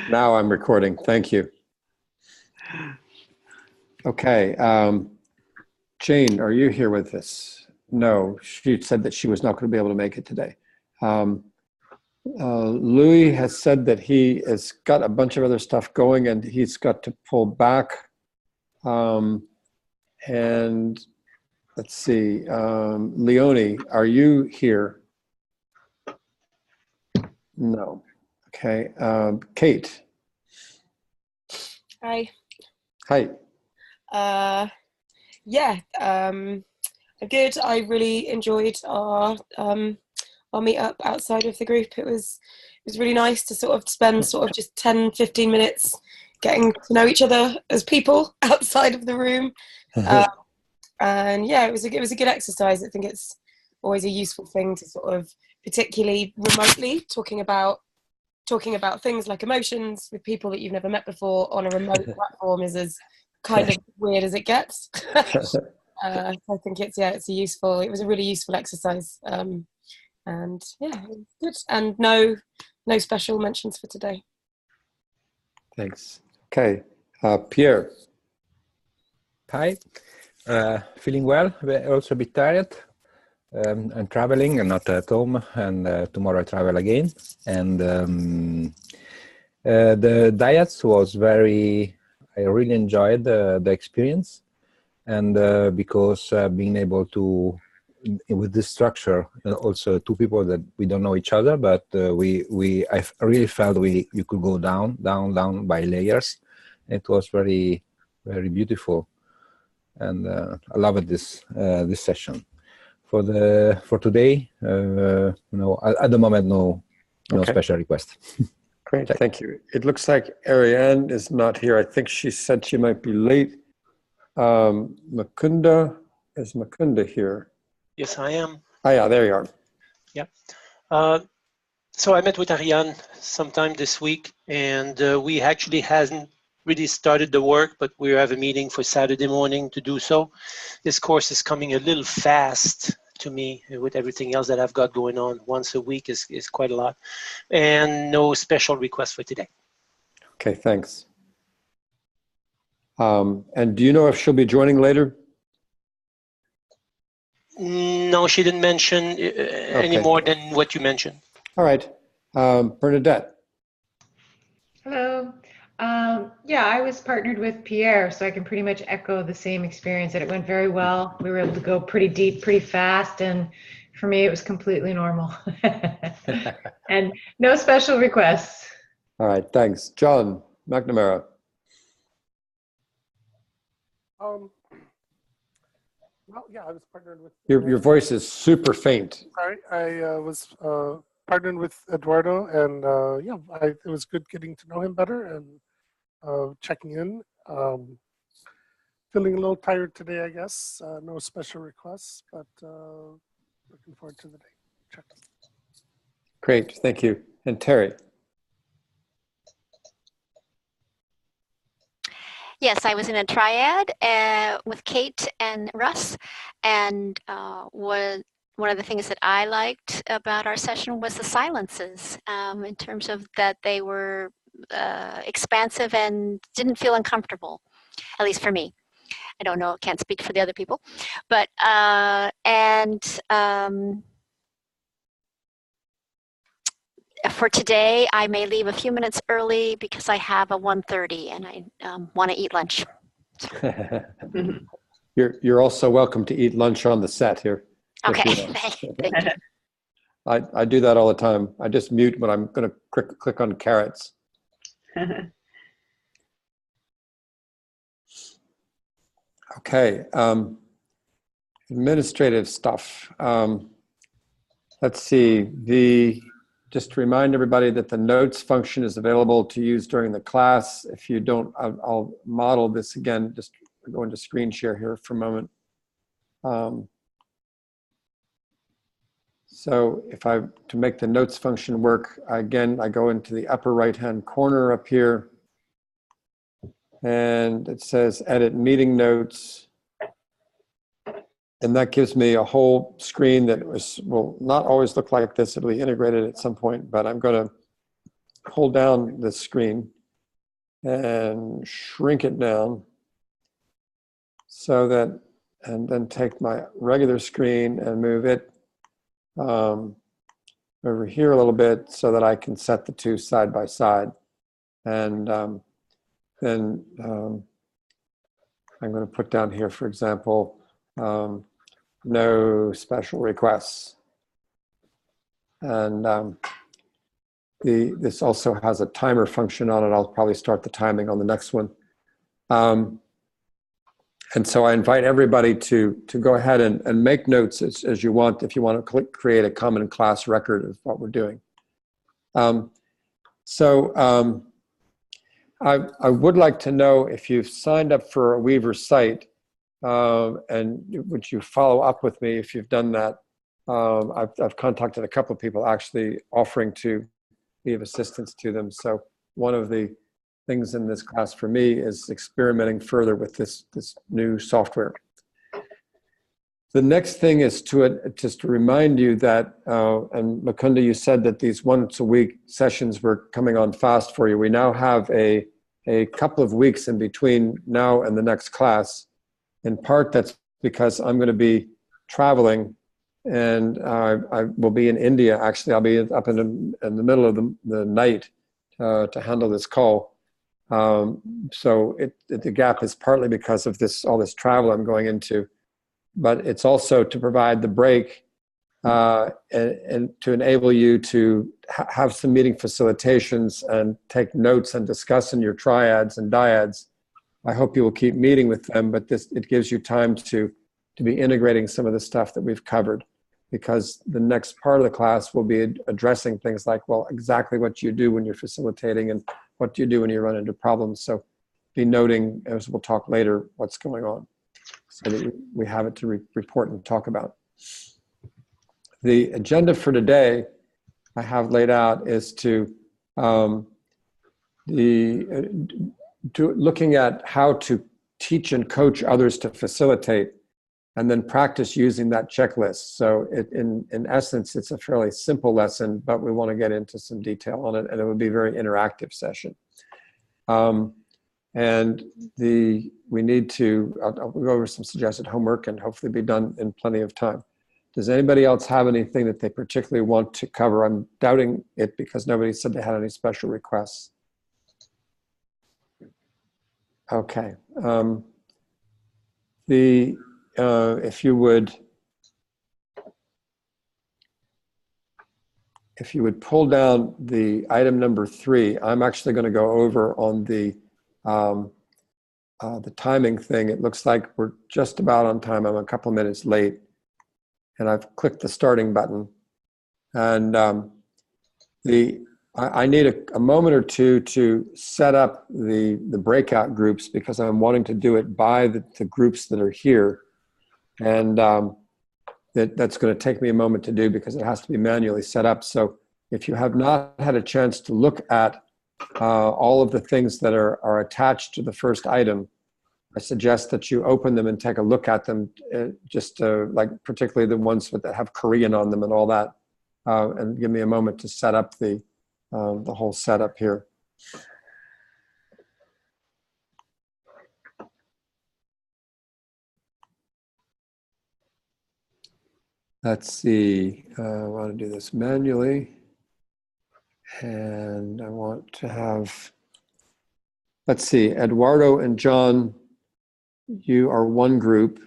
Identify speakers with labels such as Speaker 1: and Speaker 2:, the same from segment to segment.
Speaker 1: Now I'm recording. Thank you. Okay. Jane, are you here with us? No, she said that she was not going to be able to make it today. Louis has said that he has got a bunch of other stuff going and he's got to pull back. And let's see, Leonie, are you here? No. Okay. Kate.
Speaker 2: Hi.
Speaker 1: Hi.
Speaker 2: Yeah, good. I really enjoyed our meet-up outside of the group. It was really nice to sort of spend just 10-15 minutes getting to know each other as people outside of the room. And yeah, it was a good exercise. I think it's always a useful thing to sort of, particularly remotely, talking about things like emotions with people that you've never met before on a remote platform is as kind of weird as it gets. I think it was a really useful exercise. And yeah, it was good. And no special mentions for today.
Speaker 1: Thanks. Okay. Pierre.
Speaker 3: Hi. Feeling well, also a bit tired. I'm traveling and not at home, and tomorrow I travel again. And the diets was I really enjoyed the experience. And because being able to, with this structure, also two people that we don't know each other, but I really felt you could go down by layers. It was very, very beautiful. And I loved this session. For today, at the moment, no special request.
Speaker 1: Great, thank you. It looks like Ariane is not here. I think she said she might be late. Mukunda, is Mukunda here?
Speaker 4: Yes, I am.
Speaker 1: Oh yeah, there you are.
Speaker 4: Yeah. So I met with Ariane sometime this week, and we actually hasn't really started the work, but we have a meeting for Saturday morning to do so. This course is coming a little fast to me with everything else that I've got going on. Once a week is quite a lot, and no special request for today.
Speaker 1: Okay, thanks. And do you know if she'll be joining later?
Speaker 4: No, she didn't mention any more than what you mentioned.
Speaker 1: All right. Bernadette.
Speaker 5: Hello. Yeah, I was partnered with Pierre, so I can pretty much echo the same experience, that it went very well. We were able to go pretty deep, pretty fast, and for me, it was completely normal. And no special requests.
Speaker 1: All right, thanks. John McNamara.
Speaker 6: Well, yeah, I was partnered with...
Speaker 1: Your voice is super faint.
Speaker 6: Sorry, I was partnered with Eduardo, and yeah, it was good getting to know him better and checking in. Feeling a little tired today, I guess. No special requests, but looking forward to the day. Check.
Speaker 1: Great, thank you. And Terry.
Speaker 7: Yes, I was in a triad with Kate and Russ, and one of the things that I liked about our session was the silences, in terms of that they were expansive and didn't feel uncomfortable, at least for me. I don't know, can't speak for the other people, but for today, I may leave a few minutes early because I have a 1:30 and I want to eat lunch.
Speaker 1: You're also welcome to eat lunch on the set here.
Speaker 7: Okay, thank you.
Speaker 1: I do that all the time. I just mute when I'm going to click on carrots. Okay, administrative stuff. Let's see, just to remind everybody that the notes function is available to use during the class. If you don't, I'll model this again, just go into screen share here for a moment. So to make the notes function work, again, I go into the upper right-hand corner up here, and it says edit meeting notes. And that gives me a whole screen that will not always look like this. It'll be integrated at some point, but I'm going to pull down the screen and shrink it down so that, and then take my regular screen and move it over here a little bit so that I can set the two side by side. And then I'm going to put down here, for example, no special requests. And this also has a timer function on it. I'll probably start the timing on the next one. And so I invite everybody to go ahead and make notes as you want, if you want to create a common class record of what we're doing. I would like to know if you've signed up for a Weaver site, and would you follow up with me if you've done that? I've contacted a couple of people actually offering to be of assistance to them. So one of the things in this class for me is experimenting further with this new software. The next thing is just to remind you that, and Mukunda, you said that these once a week sessions were coming on fast for you. We now have a couple of weeks in between now and the next class. In part, that's because I'm going to be traveling, and I will be in India. Actually, I'll be up in the middle of the night to handle this call. So the gap is partly because of all this travel I'm going into, but it's also to provide the break and to enable you to have some meeting facilitations and take notes and discuss in your triads and dyads. I hope you will keep meeting with them, but it gives you time to be integrating some of the stuff that we've covered, because the next part of the class will be addressing things like, well, exactly what you do when you're facilitating and what do you do when you run into problems. So be noting, as we'll talk later, what's going on so that we have it to report and talk about. The agenda for today I have laid out is looking at how to teach and coach others to facilitate, and then practice using that checklist. So in essence, it's a fairly simple lesson, but we want to get into some detail on it, and it will be a very interactive session. And we need to, I'll go over some suggested homework and hopefully be done in plenty of time. Does anybody else have anything that they particularly want to cover? I'm doubting it because nobody said they had any special requests. Okay. If you would pull down the item number 3, I'm actually going to go over on the timing thing. It looks like we're just about on time. I'm a couple of minutes late, and I've clicked the starting button. And I need a moment or two to set up the breakout groups, because I'm wanting to do it by the groups that are here. And that's going to take me a moment to do because it has to be manually set up. So if you have not had a chance to look at all of the things that are attached to the first item, I suggest that you open them and take a look at them, like particularly the ones that have Korean on them and all that, and give me a moment to set up the whole setup here. Let's see, I want to do this manually, and I want to have, let's see, Eduardo and John, you are one group.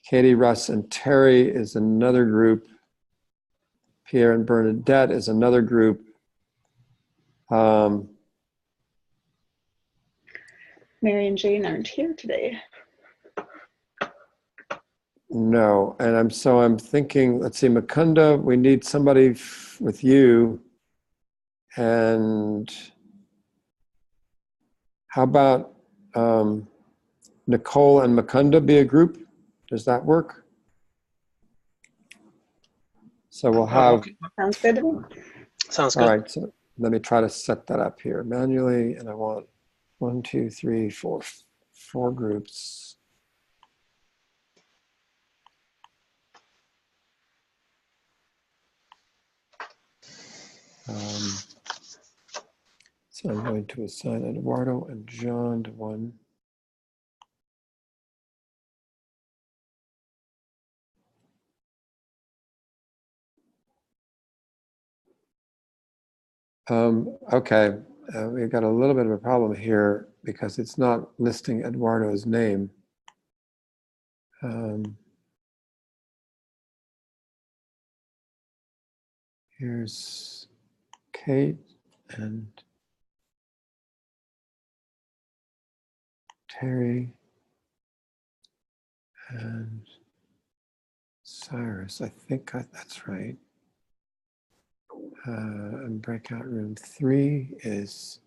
Speaker 1: Katie, Russ, and Terry is another group. Pierre and Bernadette is another group.
Speaker 8: Mary and Jane aren't here today.
Speaker 1: No, and I'm thinking, let's see, Mukunda, we need somebody with you. And how about Nicole and Mukunda be a group? Does that work? So we'll have.
Speaker 8: Sounds good to me.
Speaker 4: Sounds good.
Speaker 1: All right, so let me try to set that up here manually, and I want 1, 2, 3, 4 groups. So I'm going to assign Eduardo and John to one. Okay, we've got a little bit of a problem here because it's not listing Eduardo's name. Here's Kate and Terry and Cyrus. I think that's right. And breakout room 3 is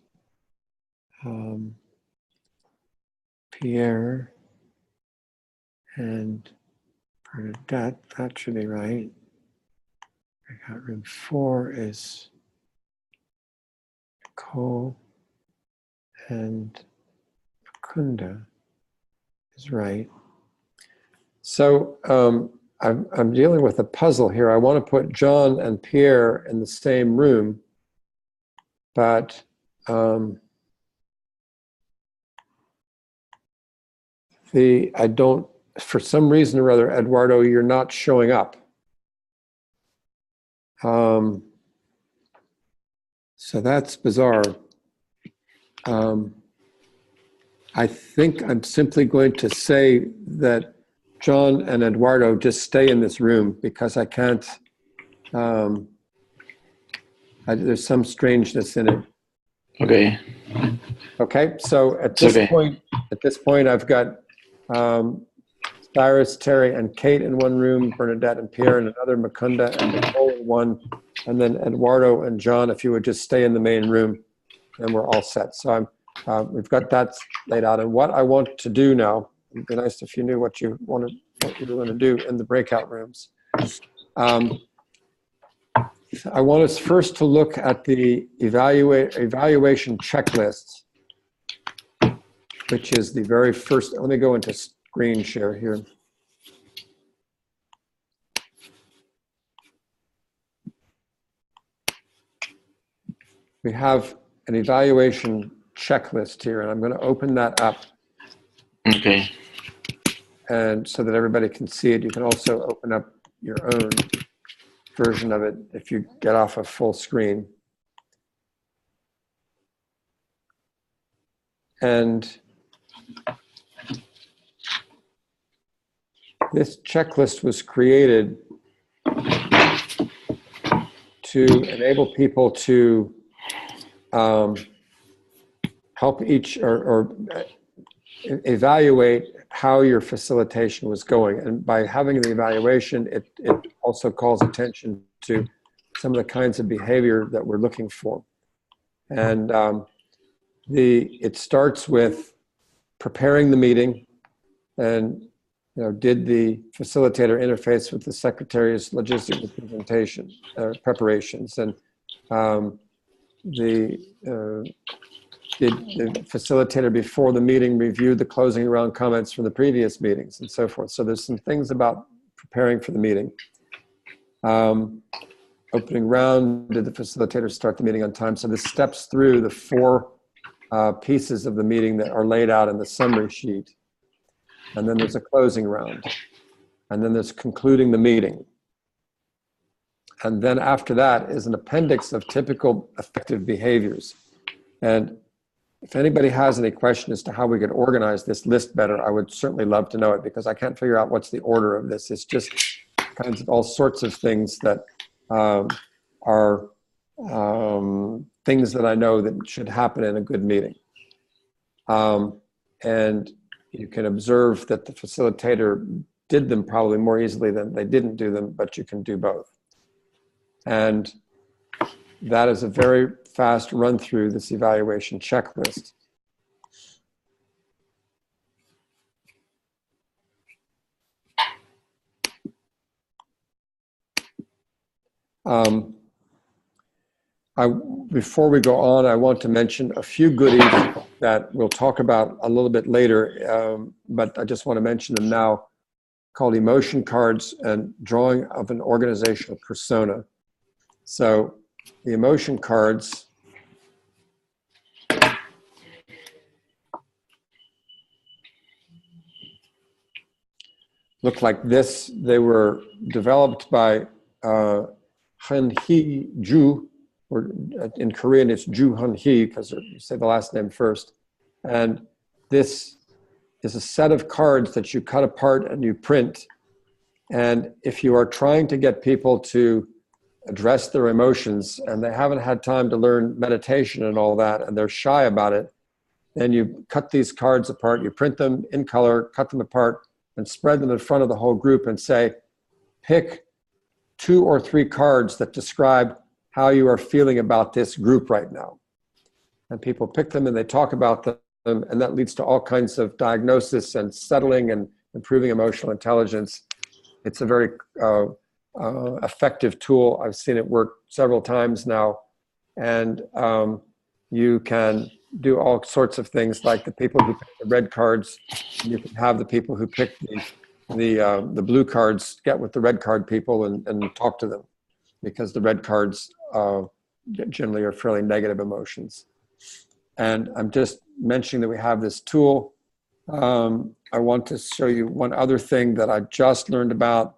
Speaker 1: Pierre and Bernadette. That should be right. Breakout room 4 is Nicole and Kunda is right. So I'm dealing with a puzzle here. I want to put John and Pierre in the same room, but I don't, for some reason or other, Eduardo, you're not showing up. So that's bizarre. I think I'm simply going to say that John and Eduardo just stay in this room because I can't, there's some strangeness in it.
Speaker 9: Okay.
Speaker 1: Okay, so at this point, I've got Cyrus, Terry, and Kate in one room, Bernadette and Pierre in another, Mukunda and Nicole in one, and then Eduardo and John, if you would just stay in the main room, and we're all set. So we've got that laid out. And what I want to do now, it'd be nice if you knew what you were going to do in the breakout rooms. I want us first to look at the evaluation checklist, which is the very first. Let me go into screen share here. We have an evaluation checklist here, and I'm going to open that up.
Speaker 9: Okay.
Speaker 1: And so that everybody can see it. You can also open up your own version of it if you get off of full screen. And this checklist was created to enable people to help each or evaluate how your facilitation was going. And by having the evaluation, it also calls attention to some of the kinds of behavior that we're looking for. And it starts with preparing the meeting and, did the facilitator interface with the secretary's logistical presentation preparations, and did the facilitator before the meeting review the closing round comments from the previous meetings and so forth. So there's some things about preparing for the meeting. Opening round, did the facilitator start the meeting on time? So this steps through the 4 pieces of the meeting that are laid out in the summary sheet. And then there's a closing round. And then there's concluding the meeting. And then after that is an appendix of typical effective behaviors. And if anybody has any question as to how we could organize this list better, I would certainly love to know it, because I can't figure out what's the order of this. It's just kinds of all sorts of things that are things that I know that should happen in a good meeting. And you can observe that the facilitator did them probably more easily than they didn't do them, but you can do both. And that is a very fast run through this evaluation checklist. Before we go on, I want to mention a few goodies that we'll talk about a little bit later, but I just want to mention them now, called emotion cards and drawing of an organizational persona. So the emotion cards look like this. They were developed by Han-hee Ju, or in Korean it's Ju Han-hee because you say the last name first. And this is a set of cards that you cut apart and you print. And if you are trying to get people to address their emotions and they haven't had time to learn meditation and all that, and they're shy about it, then you cut these cards apart, you print them in color, cut them apart, and spread them in front of the whole group and say, pick 2 or 3 cards that describe how you are feeling about this group right now. And people pick them and they talk about them, and that leads to all kinds of diagnosis and settling and improving emotional intelligence. It's a very effective tool. I've seen it work several times now. And you can do all sorts of things, like the people who pick the red cards. You can have the people who pick the blue cards get with the red card people and talk to them, because the red cards generally are fairly negative emotions. And I'm just mentioning that we have this tool. I want to show you one other thing that I just learned about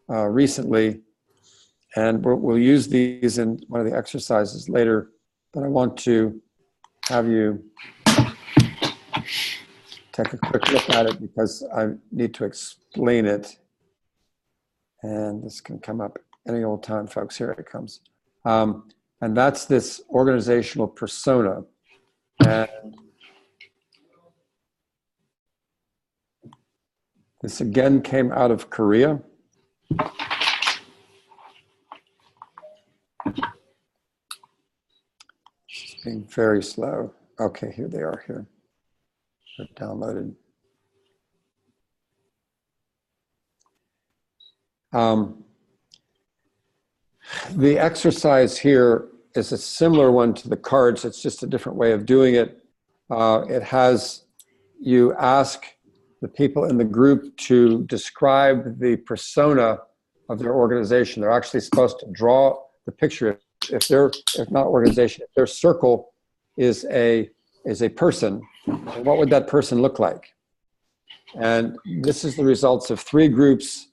Speaker 1: recently, and we'll use these in one of the exercises later, but I want to have you take a quick look at it because I need to explain it. And this can come up any old time, folks. Here it comes. And that's this organizational persona. And this again came out of Korea. It's being very slow. Okay, here they are here. They're downloaded. The exercise here is a similar one to the cards. It's just a different way of doing it. It has you ask the people in the group to describe the persona of their organization. They're actually supposed to draw the picture. If not organization, if their circle is a person, what would that person look like? And this is the results of 3 groups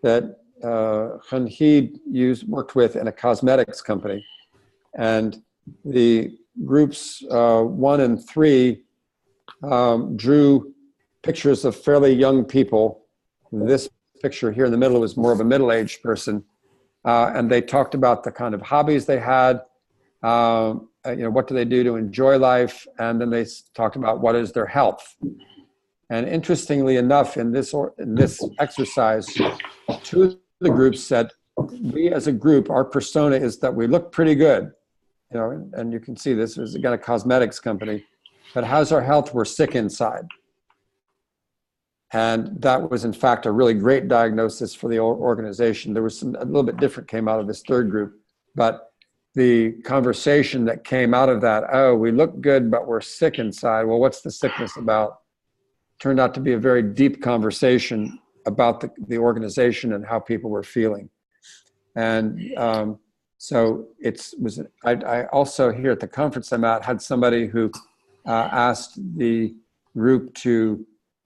Speaker 1: that Han-hee worked with in a cosmetics company. And the groups 1 and 3 drew pictures of fairly young people. This picture here in the middle was more of a middle-aged person. And they talked about the kind of hobbies they had, what do they do to enjoy life, and then they talked about what is their health. And interestingly enough, in this exercise, 2 of the groups said, we as a group, our persona is that we look pretty good. And you can see this is again a cosmetics company, but how's our health? We're sick inside. And that was in fact a really great diagnosis for the organization. There was a little bit different came out of this 3rd group, but the conversation that came out of that, oh, we look good, but we're sick inside. Well, what's the sickness about? Turned out to be a very deep conversation about the organization and how people were feeling. And so I also here at the conference I'm at had somebody who asked the group to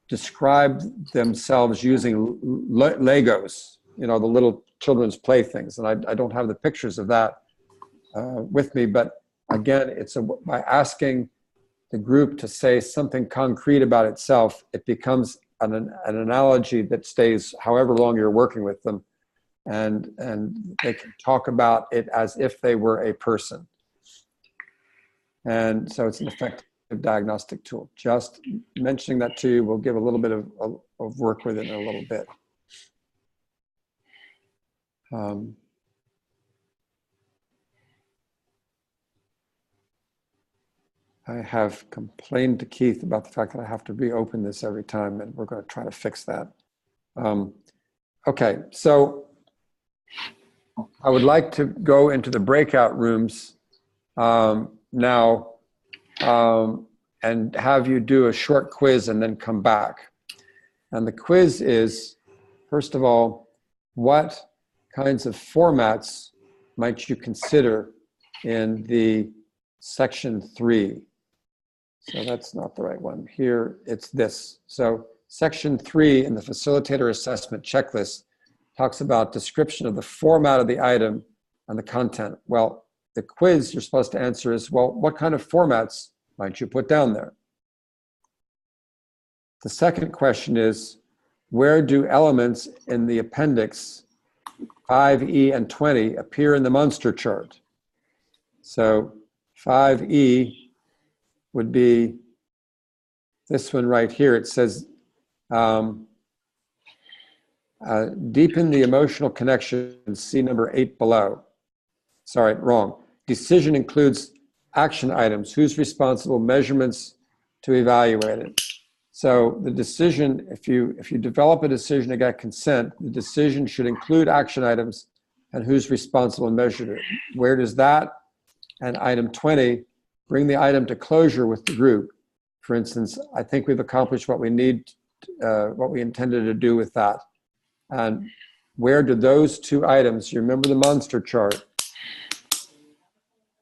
Speaker 1: describe themselves using Legos, the little children's playthings. And I don't have the pictures of that with me, but again, it's by asking the group to say something concrete about itself, it becomes an analogy that stays however long you're working with them. And they can talk about it as if they were a person. And so it's an effective diagnostic tool. Just mentioning that to you will give a little bit of work with it in a little bit. I have complained to Keith about the fact that I have to reopen this every time, and we're going to try to fix that. Okay, so I would like to go into the breakout rooms now and have you do a short quiz and then come back. And the quiz is, first of all, what kinds of formats might you consider in the section 3. So that's not the right one. Here, it's this. So section 3 in the facilitator assessment checklist talks about description of the format of the item and the content. Well, the quiz you're supposed to answer is, well, what kind of formats might you put down there? The second question is, where do elements in the appendix 5E and 20 appear in the Munster chart? So 5E would be this one right here. It says, deepen the emotional connection, see number 8 below. Sorry, wrong. Decision includes action items. Who's responsible? Measurements to evaluate it. So the decision, if you develop a decision to get consent, the decision should include action items and who's responsible and measured it. Where does that and item 20 bring the item to closure with the group? For instance, I think we've accomplished what we need, what we intended to do with that. And where do those two items, you remember the Munster chart?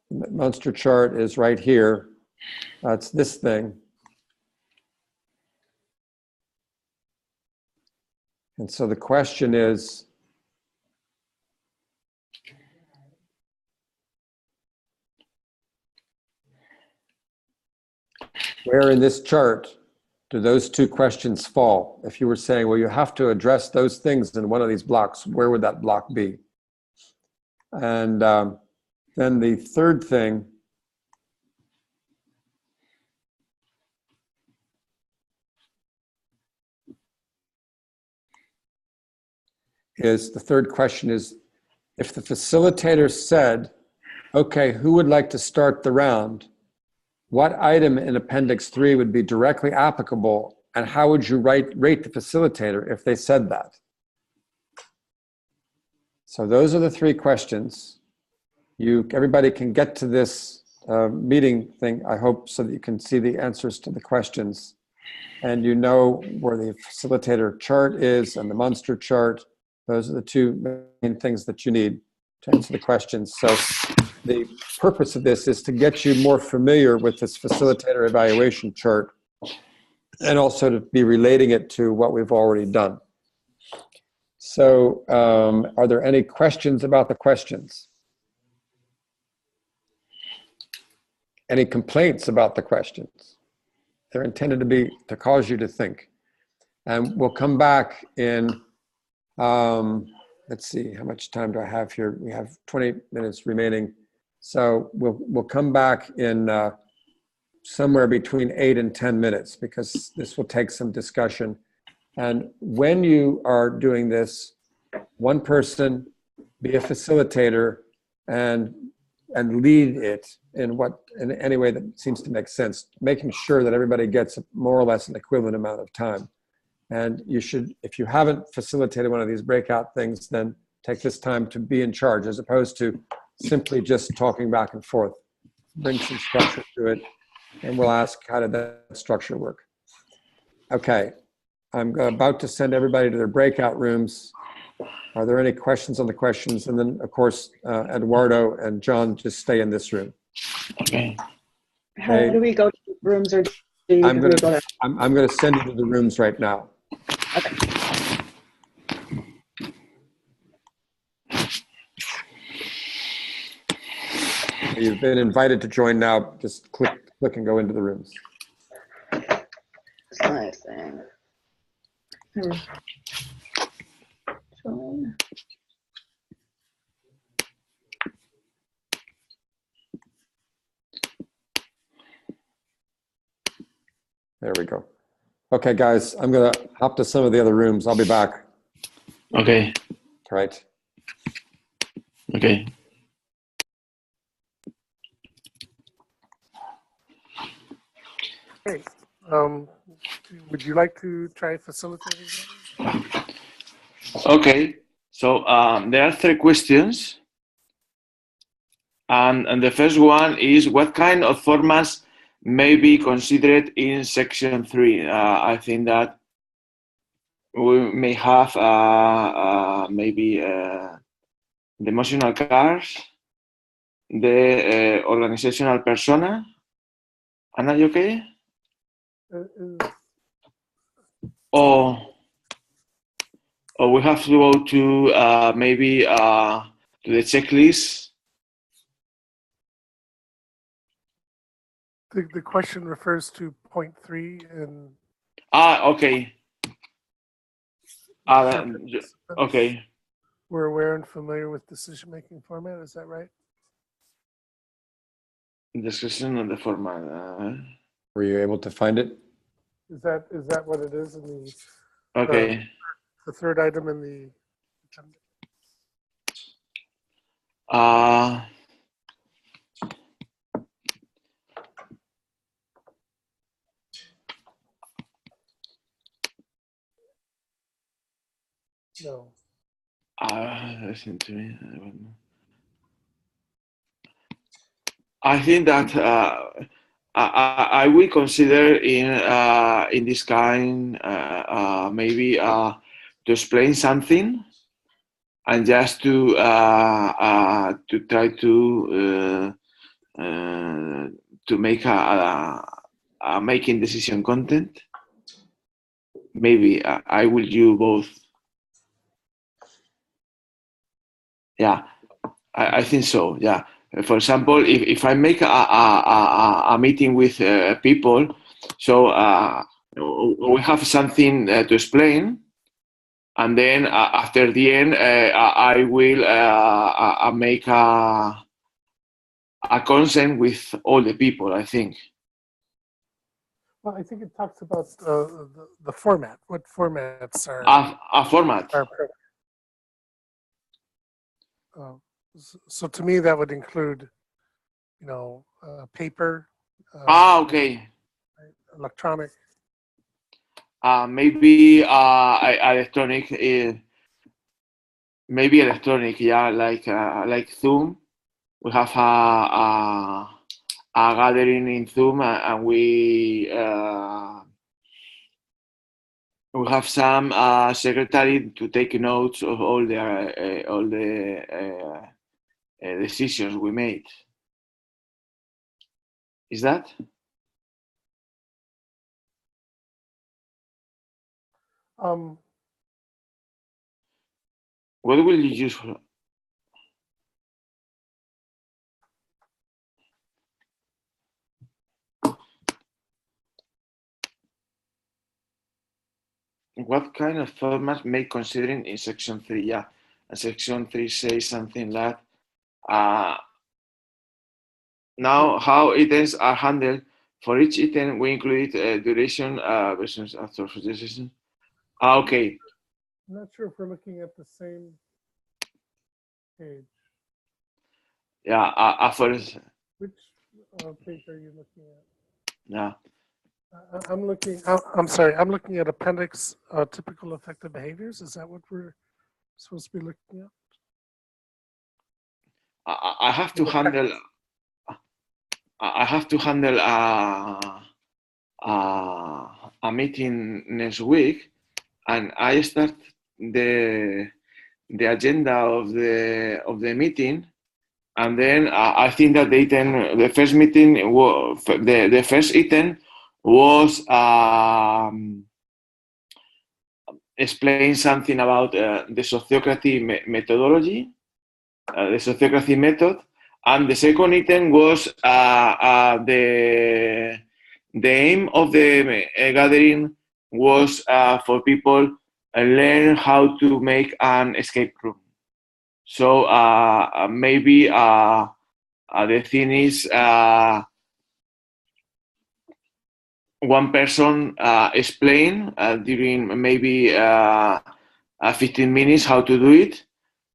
Speaker 1: The Munster chart is right here. That's this thing. And so the question is, where in this chart do those two questions fall? If you were saying, well, you have to address those things in one of these blocks, where would that block be? And then the third thing is, the third question is, if the facilitator said, okay, who would like to start the round? What item in Appendix 3 would be directly applicable, and how would you rate the facilitator if they said that? So those are the three questions. Everybody can get to this meeting thing, I hope, so that you can see the answers to the questions. And you know where the facilitator chart is and the Munster chart. Those are the two main things that you need to answer the questions. So the purpose of this is to get you more familiar with this facilitator evaluation chart and also to be relating it to what we've already done. So are there any questions about the questions? Any complaints about the questions? They're intended to cause you to think. And we'll come back in, let's see, how much time do I have here? We have 20 minutes remaining. So we'll come back in somewhere between 8 and 10 minutes, because this will take some discussion. And when you are doing this, one person be a facilitator and lead it in any way that seems to make sense, making sure that everybody gets more or less an equivalent amount of time. And you should, if you haven't facilitated one of these breakout things, then take this time to be in charge, as opposed to simply just talking back and forth. Bring some structure to it, and we'll ask, how did that structure work? Okay, I'm about to send everybody to their breakout rooms. Are there any questions on the questions? And then, of course, Eduardo and John just stay in this room.
Speaker 9: Okay.
Speaker 8: How do we go to the rooms, or do you
Speaker 1: I'm going to send you to the rooms right now.
Speaker 8: Okay.
Speaker 1: You've been invited to join now. Just click and go into the rooms.
Speaker 8: Nice thing. Join.
Speaker 1: There we go. Okay, guys, I'm going to hop to some of the other rooms. I'll be back.
Speaker 9: Okay.
Speaker 1: All right.
Speaker 9: Okay.
Speaker 6: Okay. Would you like to try facilitating?
Speaker 9: Okay. So there are 3 questions. And the first one is, what kind of formats may be considered in section 3? I think that we may have maybe the emotional cards, the organizational persona. Anna, you okay? Or we have to go to maybe to the checklist.
Speaker 6: The question refers to point 3 and.
Speaker 9: Okay. Okay.
Speaker 6: We're aware and familiar with decision-making format. Is that right?
Speaker 9: Description of the format.
Speaker 1: Were you able to find it?
Speaker 6: Is that what it is in the?
Speaker 9: Okay.
Speaker 6: The third item in the. No.
Speaker 9: Listen to me. I think that I will consider in this kind maybe to explain something and just to try to make a making decision content. Maybe I will do both. Yeah, I think so. Yeah. For example, if I make a meeting with people, so we have something to explain, and then after the end, I will make a consent with all the people, I think.
Speaker 6: Well, I think it talks about the format. What formats are?
Speaker 9: A format.
Speaker 6: So to me, that would include, paper.
Speaker 9: Okay.
Speaker 6: Electronic.
Speaker 9: Maybe electronic. Maybe electronic. Yeah, like Zoom. We have a gathering in Zoom, and we have some secretary to take notes of all the decisions we made. Is that? What will you use for? What kind of format may considering in section 3? Yeah, and section 3 says something like now how items are handled. For each item, we include duration versus after decision. Okay.
Speaker 6: I'm not sure if we're looking at the same page.
Speaker 9: Yeah,
Speaker 6: Which page are you looking at?
Speaker 9: Yeah.
Speaker 6: I'm sorry. I'm looking at appendix typical effective behaviors. Is that what we're supposed to be looking at?
Speaker 9: I have to handle. I have to handle a meeting next week, and I start the agenda of the meeting, and then I think that the first meeting was the first item was explain something about the sociocracy methodology, the sociocracy method, and the second item was the aim of the gathering was for people learn how to make an escape room. So maybe the thing is one person explain during maybe 15 minutes how to do it,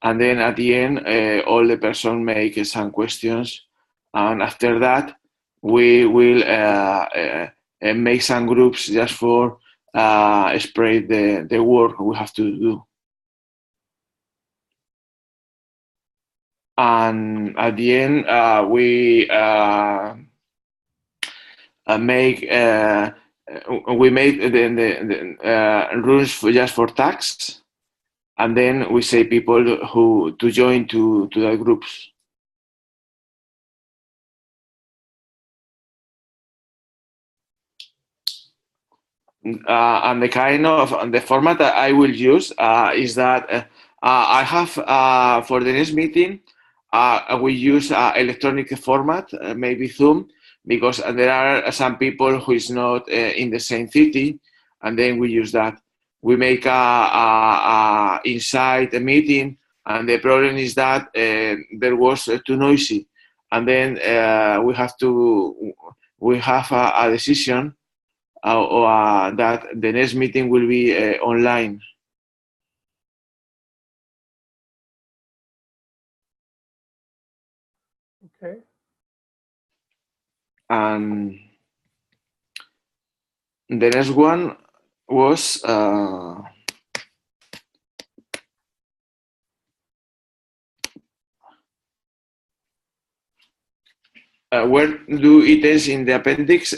Speaker 9: and then at the end all the person make some questions, and after that we will make some groups just for spread the work we have to do. And at the end, we make the rules just for tasks, and then we say people who to join to the groups. and the kind of the format that I will use is that I have for the next meeting we use electronic format, maybe Zoom, because there are some people who is not in the same city, and then we use that. We make a inside a meeting, and the problem is that there was too noisy, and then we have a decision that the next meeting will be online.
Speaker 6: Okay.
Speaker 9: And the next one was where do items in the appendix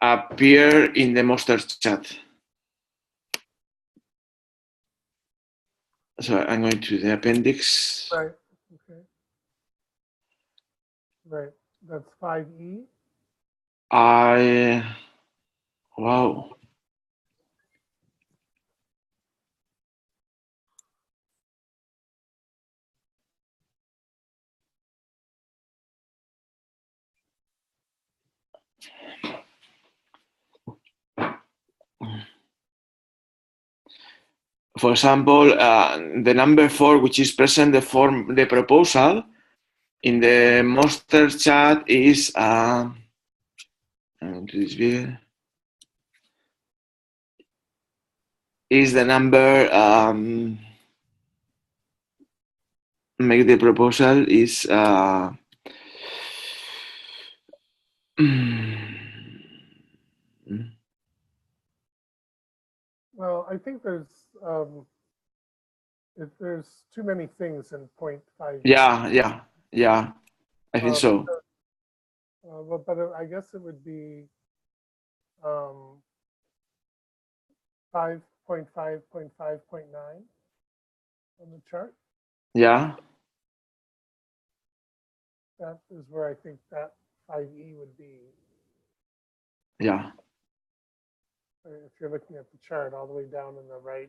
Speaker 9: appear in the master chat? So I'm going to the appendix.
Speaker 6: Right. Okay. Right. That's 5E.
Speaker 9: Wow. For example, the number 4, which is present the proposal in the master chat is is the number make the proposal is
Speaker 6: Well, I think there's if there's too many things in 0.5.
Speaker 9: yeah, I think so.
Speaker 6: But I guess it would be 5.5.5.9 on the chart.
Speaker 9: Yeah.
Speaker 6: That is where I think that 5E would be.
Speaker 9: Yeah.
Speaker 6: If you're looking at the chart all the way down in the right,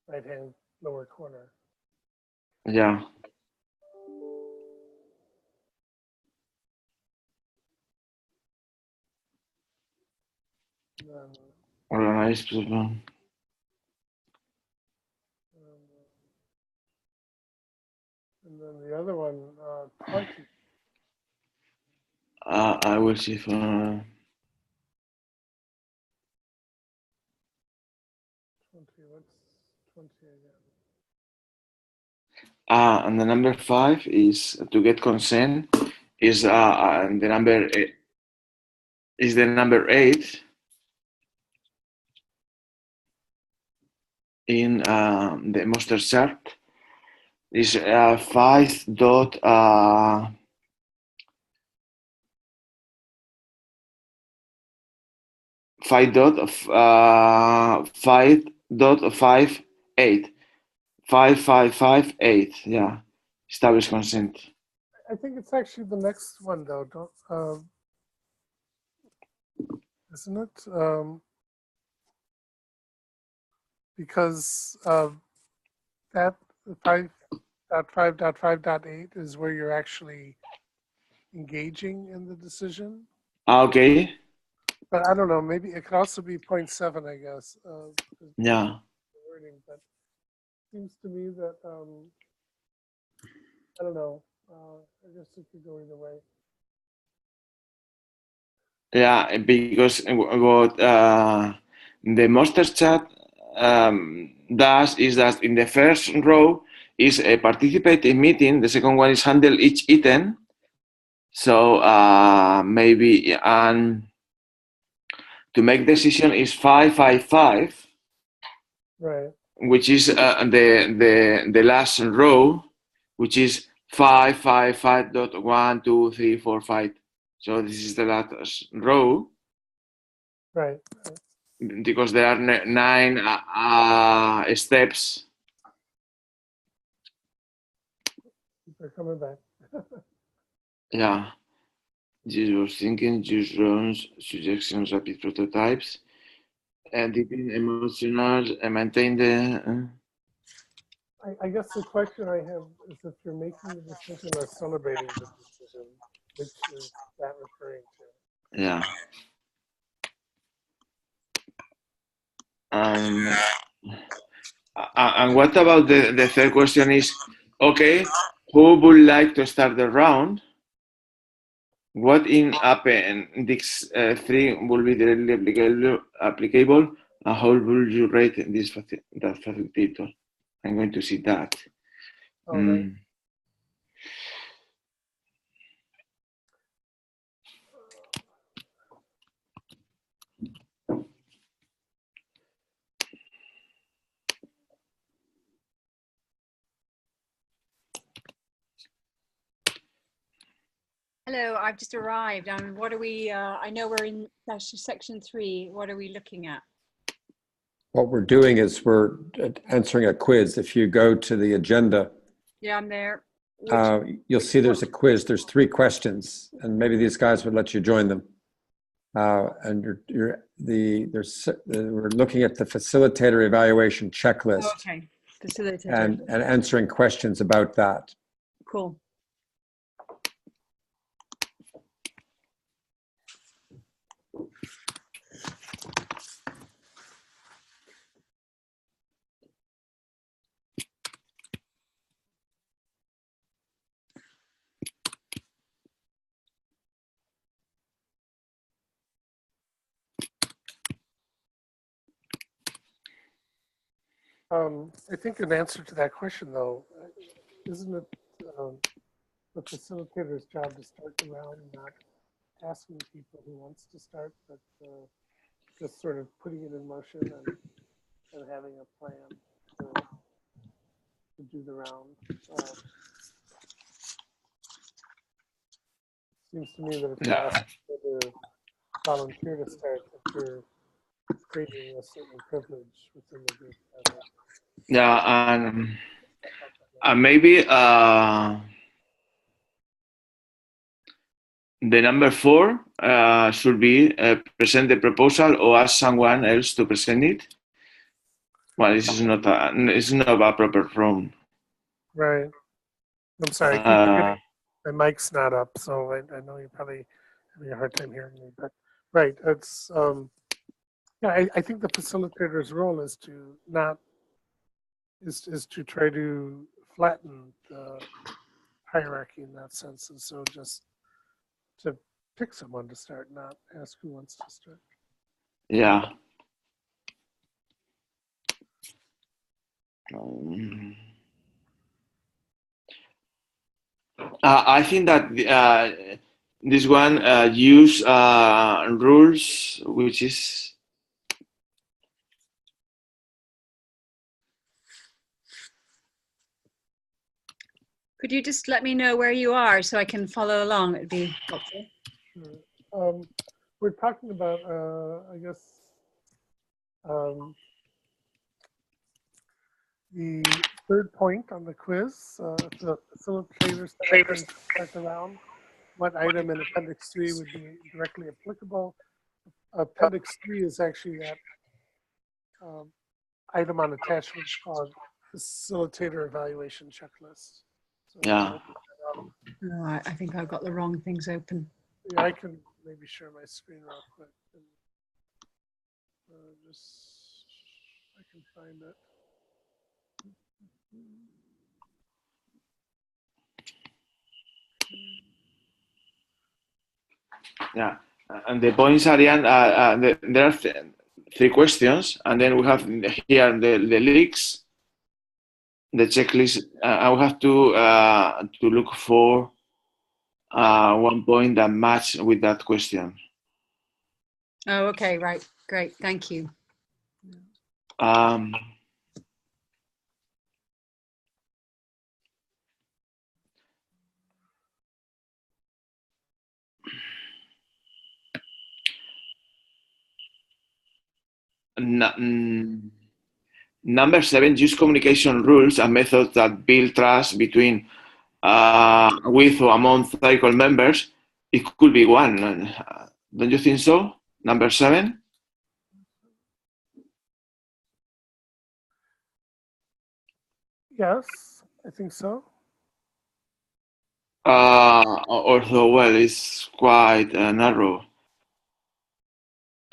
Speaker 6: right-hand lower corner.
Speaker 9: Yeah. Organized people.
Speaker 6: And then the other one, 20.
Speaker 9: I will see for.
Speaker 6: 20, what's 20 again?
Speaker 9: And the number 5 is to get consent. Is the number is the number 8 in the master chart. Is 5 dot 5.58 5558. Yeah, establish consent.
Speaker 6: I think it's actually the next one though, don't isn't it? Because that 5.5.5.8 is where you're actually engaging in the decision.
Speaker 9: Okay.
Speaker 6: But I don't know, maybe it could also be 0.7, I guess.
Speaker 9: Yeah.
Speaker 6: Wording, but it seems to me that, I don't know, I guess it could go either way.
Speaker 9: Yeah, because what the master chat does is that in the first row is a participating meeting, the second one is handle each item. So maybe to make decision is 555,
Speaker 6: right?
Speaker 9: Which is the last row, which is 555.1, 2, 3, 4, 5. So this is the last row.
Speaker 6: Right.
Speaker 9: Because there are 9 steps.
Speaker 6: They're coming back.
Speaker 9: Yeah. Just was thinking, use runs, suggestions, rapid prototypes, editing, emotional, and maintain the.
Speaker 6: I guess the question I have is if you're making the decision or celebrating the decision, which is that referring to?
Speaker 9: Yeah. Um, and what about the third question is, okay, who would like to start the round? What in appendix 3 will be directly applicable, and how will you rate this that facilitator? I'm going to see that.
Speaker 6: All right.
Speaker 10: Hello, I've just arrived. What are we, I know we're in section 3. What are we looking at?
Speaker 1: What we're doing is we're answering a quiz. If you go to the agenda,
Speaker 10: Yeah, I'm there.
Speaker 1: you'll see there's a quiz. There's 3 questions, and maybe these guys would let you join them. And we're looking at the facilitator evaluation checklist.
Speaker 10: Oh, okay, facilitator.
Speaker 1: And answering questions about that.
Speaker 10: Cool.
Speaker 6: I think an answer to that question, though, isn't it the facilitator's job to start the round, not asking people who wants to start, but just sort of putting it in motion and having a plan to do the round. Seems to me that if you ask people to volunteer to start, that you're creating a certain privilege within the group.
Speaker 9: Yeah, and maybe the number 4 should be present the proposal or ask someone else to present it. Well, this is not a proper room.
Speaker 6: Right. I'm sorry. I keep forgetting my mic's not up, so I know you're probably having a hard time hearing me. But right, it's yeah. I think the facilitator's role is to not is to try to flatten the hierarchy in that sense, and so just to pick someone to start, not ask who wants to start.
Speaker 9: Yeah. I think that this one use rules, which is
Speaker 10: Could you just let me know where you are so I can follow along? It'd be helpful.
Speaker 6: We're talking about, I guess, the third point on the quiz, the facilitators start the round. What item in Appendix 3 would be directly applicable? Appendix 3 is actually that item on attachment called Facilitator Evaluation Checklist. So
Speaker 9: yeah.
Speaker 10: Oh, I think I've got the wrong things open.
Speaker 6: Yeah, I can maybe share my screen real quick. And, just, I can find it.
Speaker 9: Yeah, and the points are there are 3 questions, and then we have here the leaks, the checklist. I will have to look for one point that match with that question.
Speaker 10: Oh, okay, right, great, thank you.
Speaker 9: Number 7, use communication rules and methods that build trust between with or among circle members, it could be one. Don't you think so? Number 7?
Speaker 6: Yes, I think so.
Speaker 9: Although, well, it's quite narrow.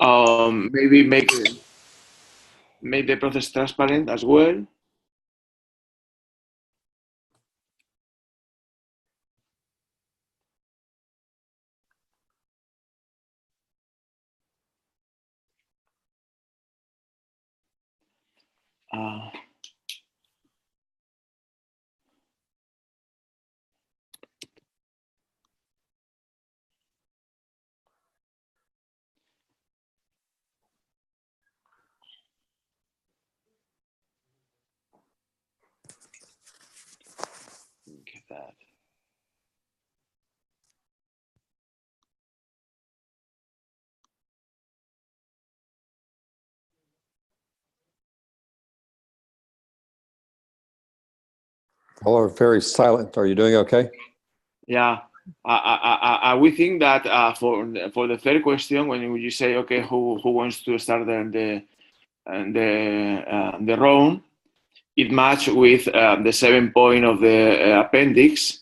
Speaker 9: Maybe make the process transparent as well. Get that.
Speaker 1: All are very silent. Are you doing okay?
Speaker 9: Yeah. We think that for the third question, when you say, okay, who wants to start the round, it matches with the 7 point of the appendix.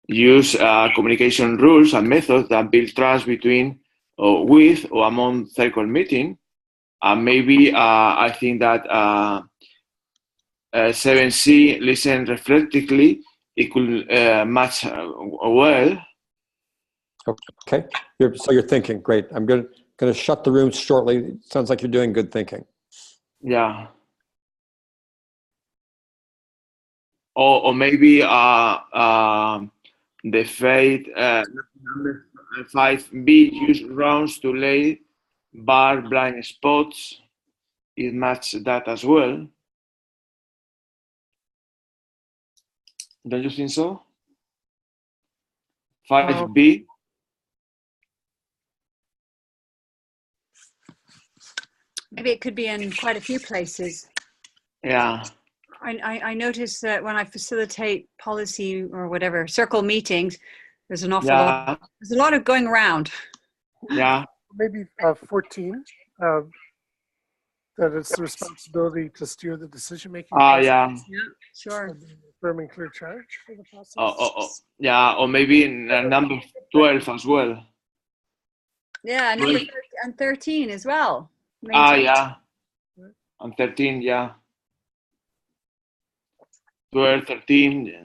Speaker 9: Use communication rules and methods that build trust between or with or among circle meeting. Maybe I think that 7C, listen reflectively, it could match well.
Speaker 1: Okay. So you're thinking. Great. I'm going to shut the room shortly. It sounds like you're doing good thinking.
Speaker 9: Yeah. Or maybe the fate number 5B use rounds to lay bar blind spots. It matches that as well. Don't you think so? 5B.
Speaker 10: Maybe it could be in quite a few places.
Speaker 9: Yeah.
Speaker 10: I notice that when I facilitate policy or whatever circle meetings, there's an awful lot. There's a lot of going around.
Speaker 9: Yeah.
Speaker 6: Maybe 14. That it's the responsibility to steer the decision-making process.
Speaker 9: Yeah.
Speaker 10: Yeah, sure.
Speaker 6: Firm and clear charge for the process.
Speaker 9: Yeah, or maybe in number 12 as well.
Speaker 10: Yeah, number 13 as well.
Speaker 9: Yeah. And 13, yeah. 12, 13. Yeah.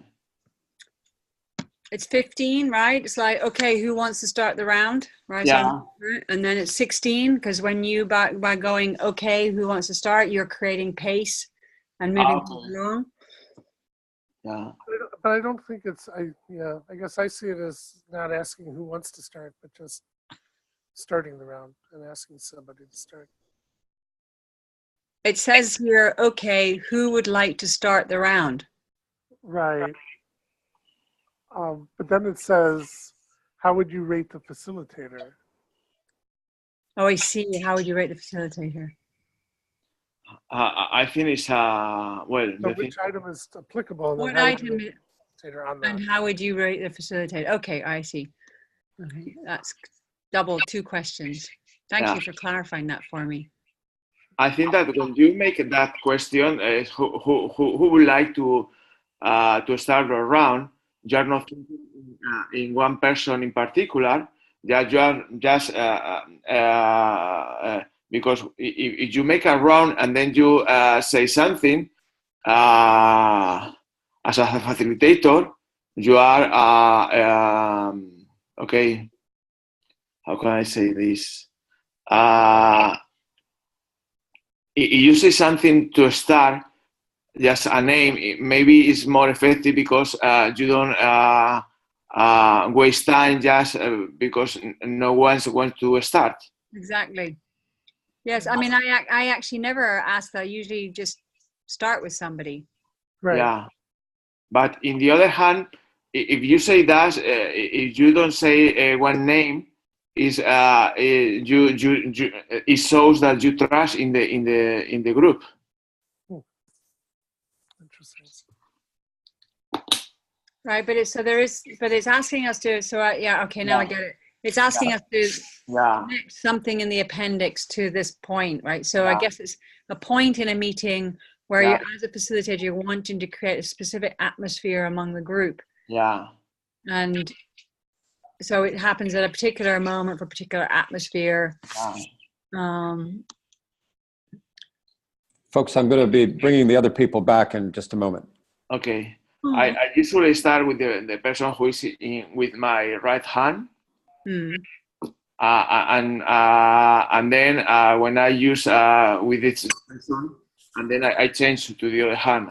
Speaker 10: It's 15, right? It's like, okay, who wants to start the round? Right.
Speaker 9: Yeah.
Speaker 10: And then it's 16, because when you, by going, okay, who wants to start, you're creating pace and moving people along.
Speaker 9: Yeah.
Speaker 6: But I don't think it's, I guess I see it as not asking who wants to start, but just starting the round and asking somebody to start.
Speaker 10: It says here, okay, who would like to start the round?
Speaker 6: Right. But then it says, how would you rate the facilitator?
Speaker 10: Oh, I see. How would you rate the facilitator?
Speaker 9: I think it's, well.
Speaker 6: So which item is applicable?
Speaker 10: What item and how would you rate the facilitator? Okay, I see. Okay, that's double 2 questions. Thank you for clarifying that for me.
Speaker 9: I think that when you make that question, who would like to start a round, you're not thinking in one person in particular. That you are just because if you make a round and then you say something as a facilitator, you are okay. How can I say this? If you say something to start, just a name, maybe it's more effective because you don't waste time just because no one wants to start.
Speaker 10: Exactly. Yes, I mean, I actually never ask that. I usually just start with somebody.
Speaker 6: Right.
Speaker 9: Yeah. But in the other hand, if you say that, if you don't say one name, it shows that you trust in the group.
Speaker 6: Interesting.
Speaker 10: Right, but it's asking us to. So yeah, okay, now I get it. It's asking us to connect something in the appendix to this point, right? So I guess it's a point in a meeting where you, as a facilitator, you're wanting to create a specific atmosphere among the group.
Speaker 9: Yeah.
Speaker 10: And so it happens at a particular moment for a particular atmosphere.
Speaker 1: Folks, I'm going to be bringing the other people back in just a moment.
Speaker 9: Okay. I usually start with the person who is with my right hand. And then when I use with this person, and then I change to the other hand.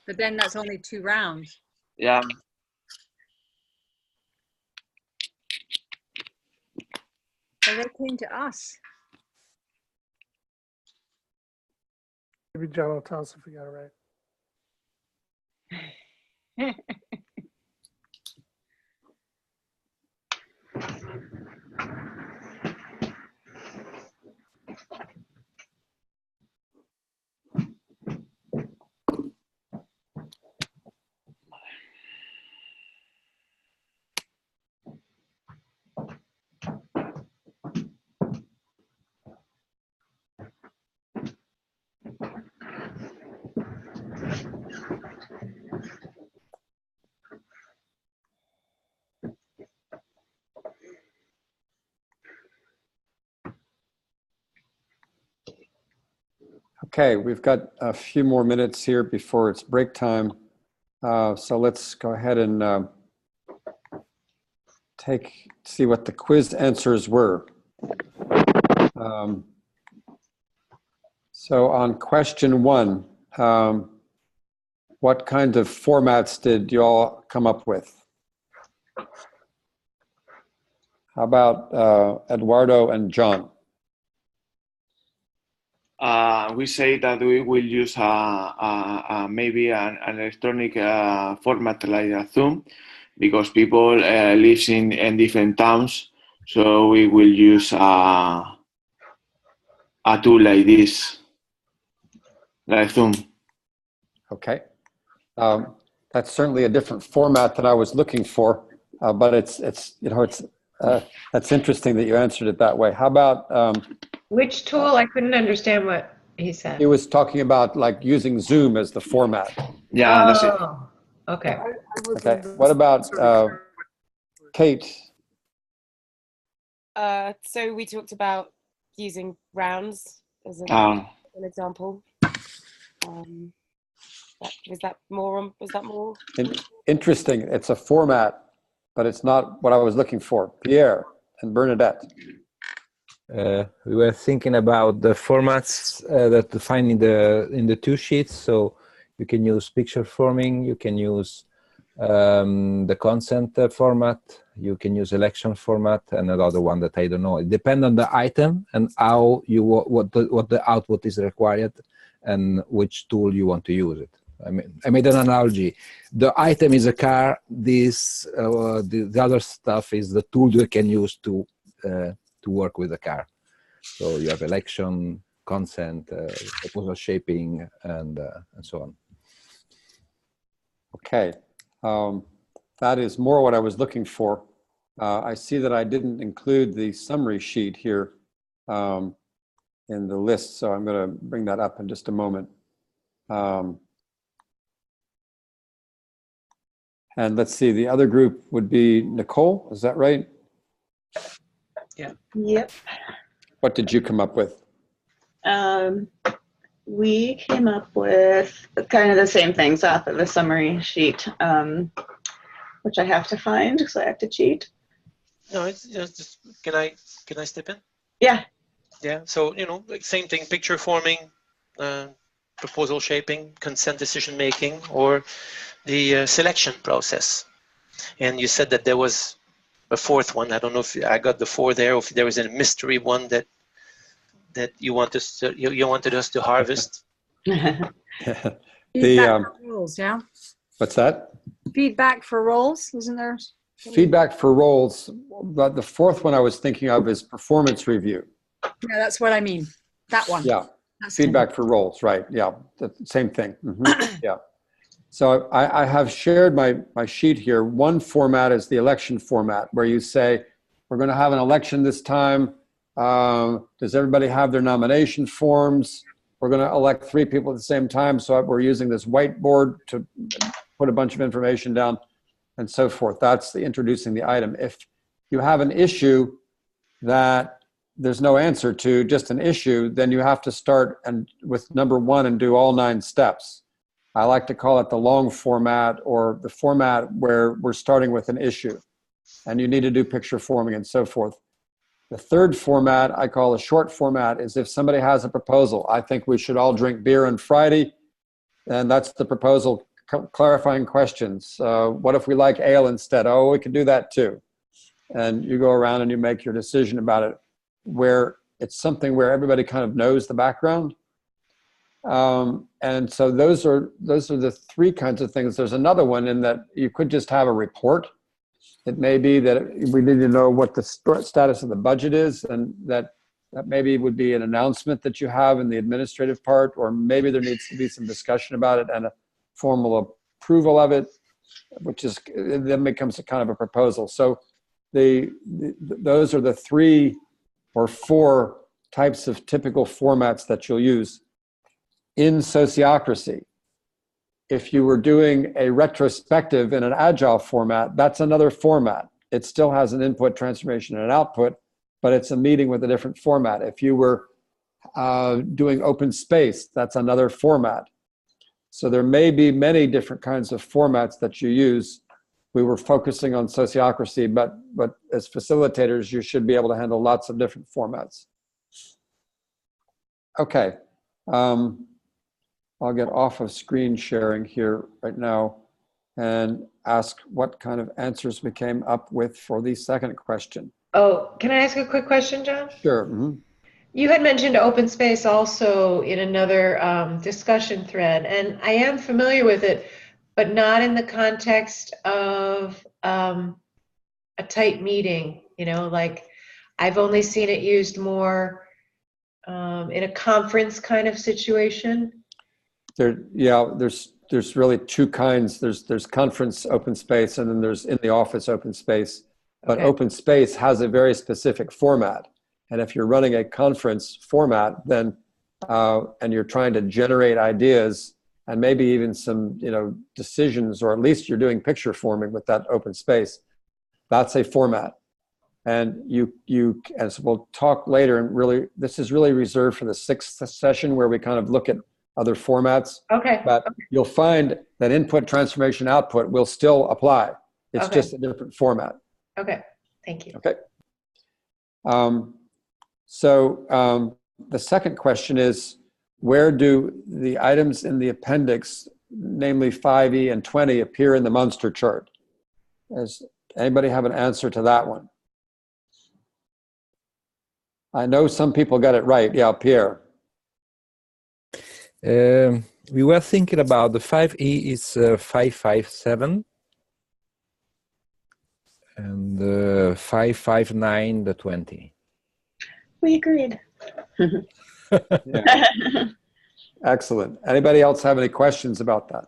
Speaker 10: But then that's only 2 rounds.
Speaker 9: Yeah.
Speaker 10: So they came to us.
Speaker 6: Maybe John will tell us if we got it right.
Speaker 1: Okay, we've got a few more minutes here before it's break time. So let's go ahead and see what the quiz answers were. So on question 1, what kind of formats did you all come up with? How about Eduardo and John?
Speaker 9: We say that we will use maybe an electronic format like a Zoom, because people live in different towns, so we will use a tool like this, like Zoom.
Speaker 1: Okay, that's certainly a different format than I was looking for, but it's that's interesting that you answered it that way. How about
Speaker 5: which tool? I couldn't understand what he said.
Speaker 1: he was talking about like using Zoom as the format.
Speaker 9: Yeah, that's it.
Speaker 5: Okay.
Speaker 1: Okay. What about Kate?
Speaker 2: So we talked about using rounds as an example. Was that more?
Speaker 1: Interesting. It's a format, but it's not what I was looking for. Pierre and Bernadette.
Speaker 3: We were thinking about the formats that you find in the 2 sheets. So you can use picture forming, you can use the consent format, you can use election format, and another one that I don't know. It depends on the item and how you what the output is required and which tool you want to use it. I mean, I made an analogy. The item is a car. This the other stuff is the tool you can use to work with the car. So you have election, consent, proposal shaping, and so on.
Speaker 1: Okay, that is more what I was looking for. I see that I didn't include the summary sheet here in the list, so I'm going to bring that up in just a moment. And let's see, the other group would be Nicole, is that right?
Speaker 8: Yeah. Yep.
Speaker 1: What did you come up with?
Speaker 8: We came up with kind of the same things off of the summary sheet, which I have to find because I have to cheat.
Speaker 4: No, it's just, can I step in?
Speaker 8: Yeah.
Speaker 4: Yeah. So, like same thing, picture forming, proposal shaping, consent decision making, or the selection process. And you said that there was a 4th one. I don't know if I got the 4 there, or if there was a mystery one that you wanted us to harvest.
Speaker 10: Feedback for roles, yeah.
Speaker 1: What's that?
Speaker 10: Feedback for roles, isn't there?
Speaker 1: Feedback for roles, but the 4th one I was thinking of is performance review.
Speaker 10: Yeah, that's what I mean. That one.
Speaker 1: Yeah,
Speaker 10: that's
Speaker 1: feedback for roles, right? Yeah, the same thing. Yeah. So I have shared my sheet here. One format is the election format, where you say, we're going to have an election this time. Does everybody have their nomination forms? We're going to elect 3 people at the same time. So we're using this whiteboard to put a bunch of information down and so forth. That's the introducing the item. If you have an issue that there's no answer to, just an issue, then you have to start with number 1 and do all 9 steps. I like to call it the long format, or the format where we're starting with an issue and you need to do picture forming and so forth. The third format I call a short format is if somebody has a proposal. I think we should all drink beer on Friday, and that's the proposal. Clarifying questions. What if we like ale instead? Oh, we could do that too. And you go around and you make your decision about it, where it's something where everybody kind of knows the background. And so those are the 3 kinds of things. There's another one in that you could just have a report. It may be that we need to know what the status of the budget is, and that maybe would be an announcement that you have in the administrative part, or maybe there needs to be some discussion about it and a formal approval of it, which is then becomes a kind of a proposal. So those are the 3 or 4 types of typical formats that you'll use. In sociocracy, if you were doing a retrospective in an agile format, that's another format. It still has an input, transformation, and an output, but it's a meeting with a different format. If you were doing open space, that's another format. So there may be many different kinds of formats that you use. We were focusing on sociocracy, but as facilitators, you should be able to handle lots of different formats. Okay. I'll get off of screen sharing here right now and ask what kind of answers we came up with for the second question.
Speaker 5: Oh, can I ask a quick question, John?
Speaker 1: Sure. Mm-hmm.
Speaker 5: You had mentioned open space also in another discussion thread, and I am familiar with it, but not in the context of a tight meeting. Like I've only seen it used more in a conference kind of situation. There's really 2 kinds. There's conference open space, and then there's in the office open space. But okay. Open space has a very specific format. And if you're running a conference format, then and you're trying to generate ideas and maybe even some decisions, or at least you're doing picture forming with that open space, that's a format. And you as we'll talk later, and really this is really reserved for the 6th session where we kind of look at other formats. Okay. But you'll find that input, transformation, output will still apply. It's just a different format. Okay. Thank you.
Speaker 1: Okay. The second question is, where do the items in the appendix, namely 5E and 20, appear in the Munster chart? Does anybody have an answer to that one? I know some people got it right. Yeah, Pierre.
Speaker 3: We were thinking about the 5E is 557 and the 559 the 20.
Speaker 8: We agreed.
Speaker 1: Yeah. Excellent. Anybody else have any questions about that?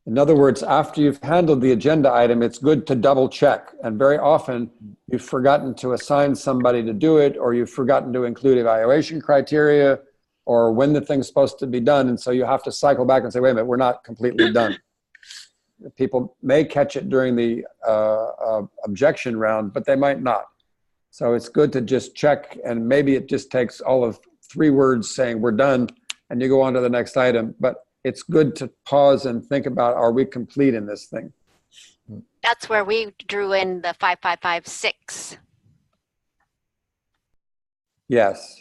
Speaker 1: In other words, after you've handled the agenda item, it's good to double check. And very often you've forgotten to assign somebody to do it, or you've forgotten to include evaluation criteria, or when the thing's supposed to be done. And so you have to cycle back and say, wait a minute, we're not completely done. People may catch it during the objection round, but they might not. So it's good to just check, and maybe it just takes all of 3 words saying we're done, and you go on to the next item. But it's good to pause and think about, are we complete in this thing?
Speaker 7: That's where we drew in the 5556.
Speaker 1: Yes.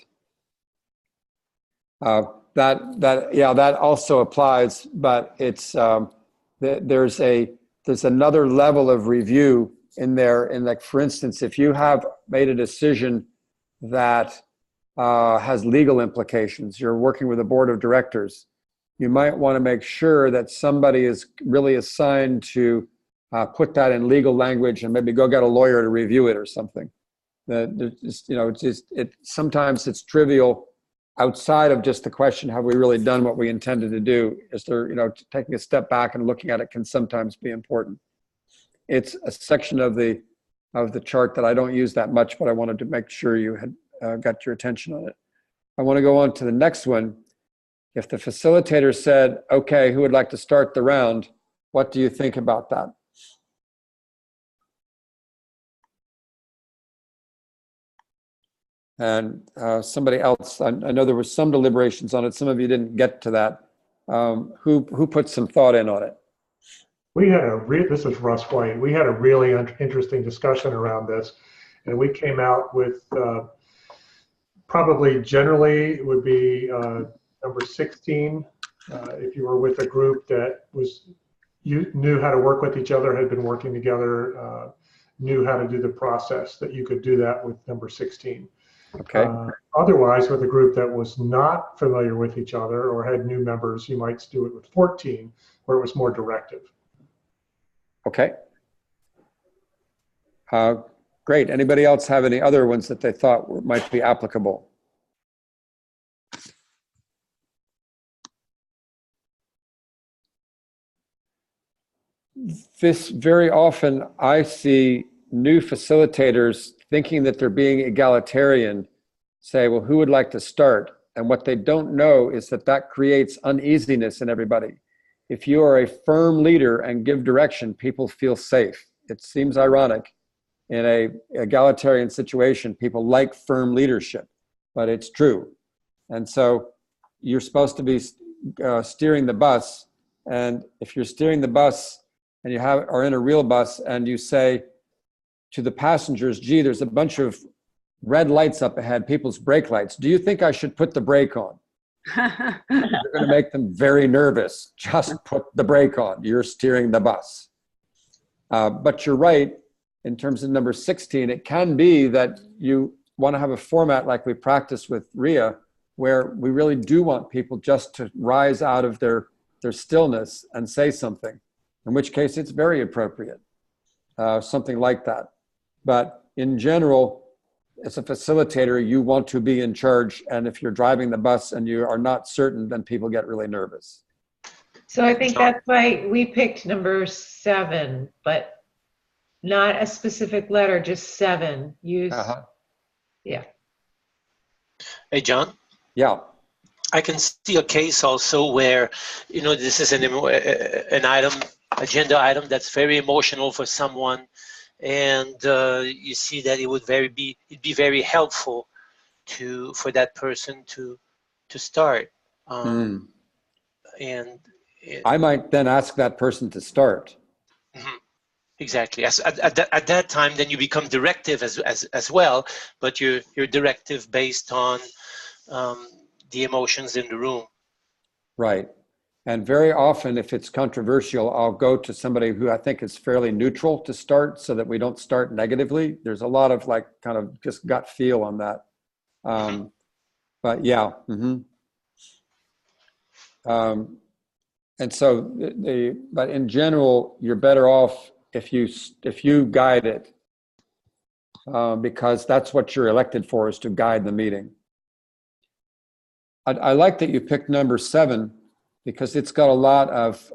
Speaker 1: That also applies, but it's there's another level of review in there. In, like, for instance, if you have made a decision that has legal implications, you're working with a board of directors, you might want to make sure that somebody is really assigned to put that in legal language, and maybe go get a lawyer to review it or something. Sometimes it's trivial outside of just the question, have we really done what we intended to do? Is there, taking a step back and looking at it can sometimes be important. It's a section of the chart that I don't use that much, but I wanted to make sure you had got your attention on it. I want to go on to the next one. If the facilitator said, okay, who would like to start the round? What do you think about that? And somebody else, I know there was some deliberations on it. Some of you didn't get to that. Who put some thought in on it?
Speaker 11: We had this is Russ White. We had a really interesting discussion around this, and we came out with probably generally it would be number 16. If you were with a group that you knew how to work with each other, had been working together, knew how to do the process, that you could do that with number 16.
Speaker 1: Okay.
Speaker 11: Otherwise, with a group that was not familiar with each other or had new members, you might do it with 14, where it was more directive.
Speaker 1: Okay. Great. Anybody else have any other ones that they thought might be applicable? This very often I see new facilitators thinking that they're being egalitarian say, well, who would like to start? And what they don't know is that creates uneasiness in everybody. If you are a firm leader and give direction, people feel safe. It seems ironic. In a egalitarian situation, people like firm leadership, but it's true. And so you're supposed to be steering the bus. And if you're steering the bus and you are in a real bus and you say to the passengers, gee, there's a bunch of red lights up ahead, people's brake lights. Do you think I should put the brake on? You're going to make them very nervous. Just put the brake on. You're steering the bus. But you're right. In terms of number 16, it can be that you want to have a format like we practiced with RIA, where we really do want people just to rise out of their stillness and say something, in which case it's very appropriate, something like that. But in general, as a facilitator, you want to be in charge. And if you're driving the bus and you are not certain, then people get really nervous.
Speaker 5: So I think that's why we picked number 7, but not a specific letter, just 7. Use, yeah.
Speaker 4: Hey, John?
Speaker 1: Yeah.
Speaker 4: I can see a case also where, this is an item, agenda item that's very emotional for someone. And you see that it'd be very helpful for that person to start. And
Speaker 1: I might then ask that person to start.
Speaker 4: Mm-hmm. Exactly. At that time, then you become directive as well, but you're directive based on the emotions in the room.
Speaker 1: Right. And very often, if it's controversial, I'll go to somebody who I think is fairly neutral to start so that we don't start negatively. There's a lot of kind of just gut feel on that. But yeah. And so, but in general, you're better off if you guide it, because that's what you're elected for, is to guide the meeting. I like that you picked number 7, because it's got a lot of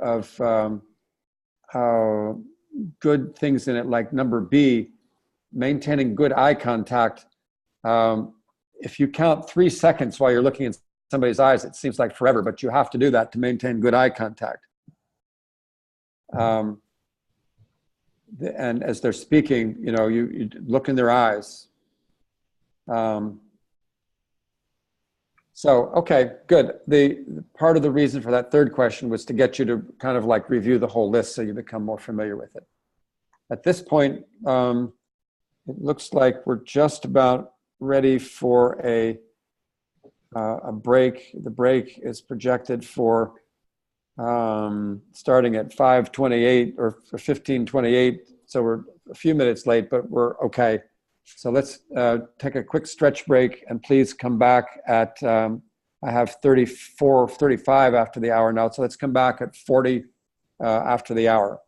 Speaker 1: good things in it, like number B, maintaining good eye contact. If you count 3 seconds while you're looking in somebody's eyes, it seems like forever, but you have to do that to maintain good eye contact. And as they're speaking, you look in their eyes. So, okay, good. The part of the reason for that third question was to get you to kind of review the whole list so you become more familiar with it. At this point, it looks like we're just about ready for a break. The break is projected for starting at 5:28 or 15:28. So we're a few minutes late, but we're okay. So let's take a quick stretch break, and please come back at, I have 35 after the hour now. So let's come back at 40 after the hour.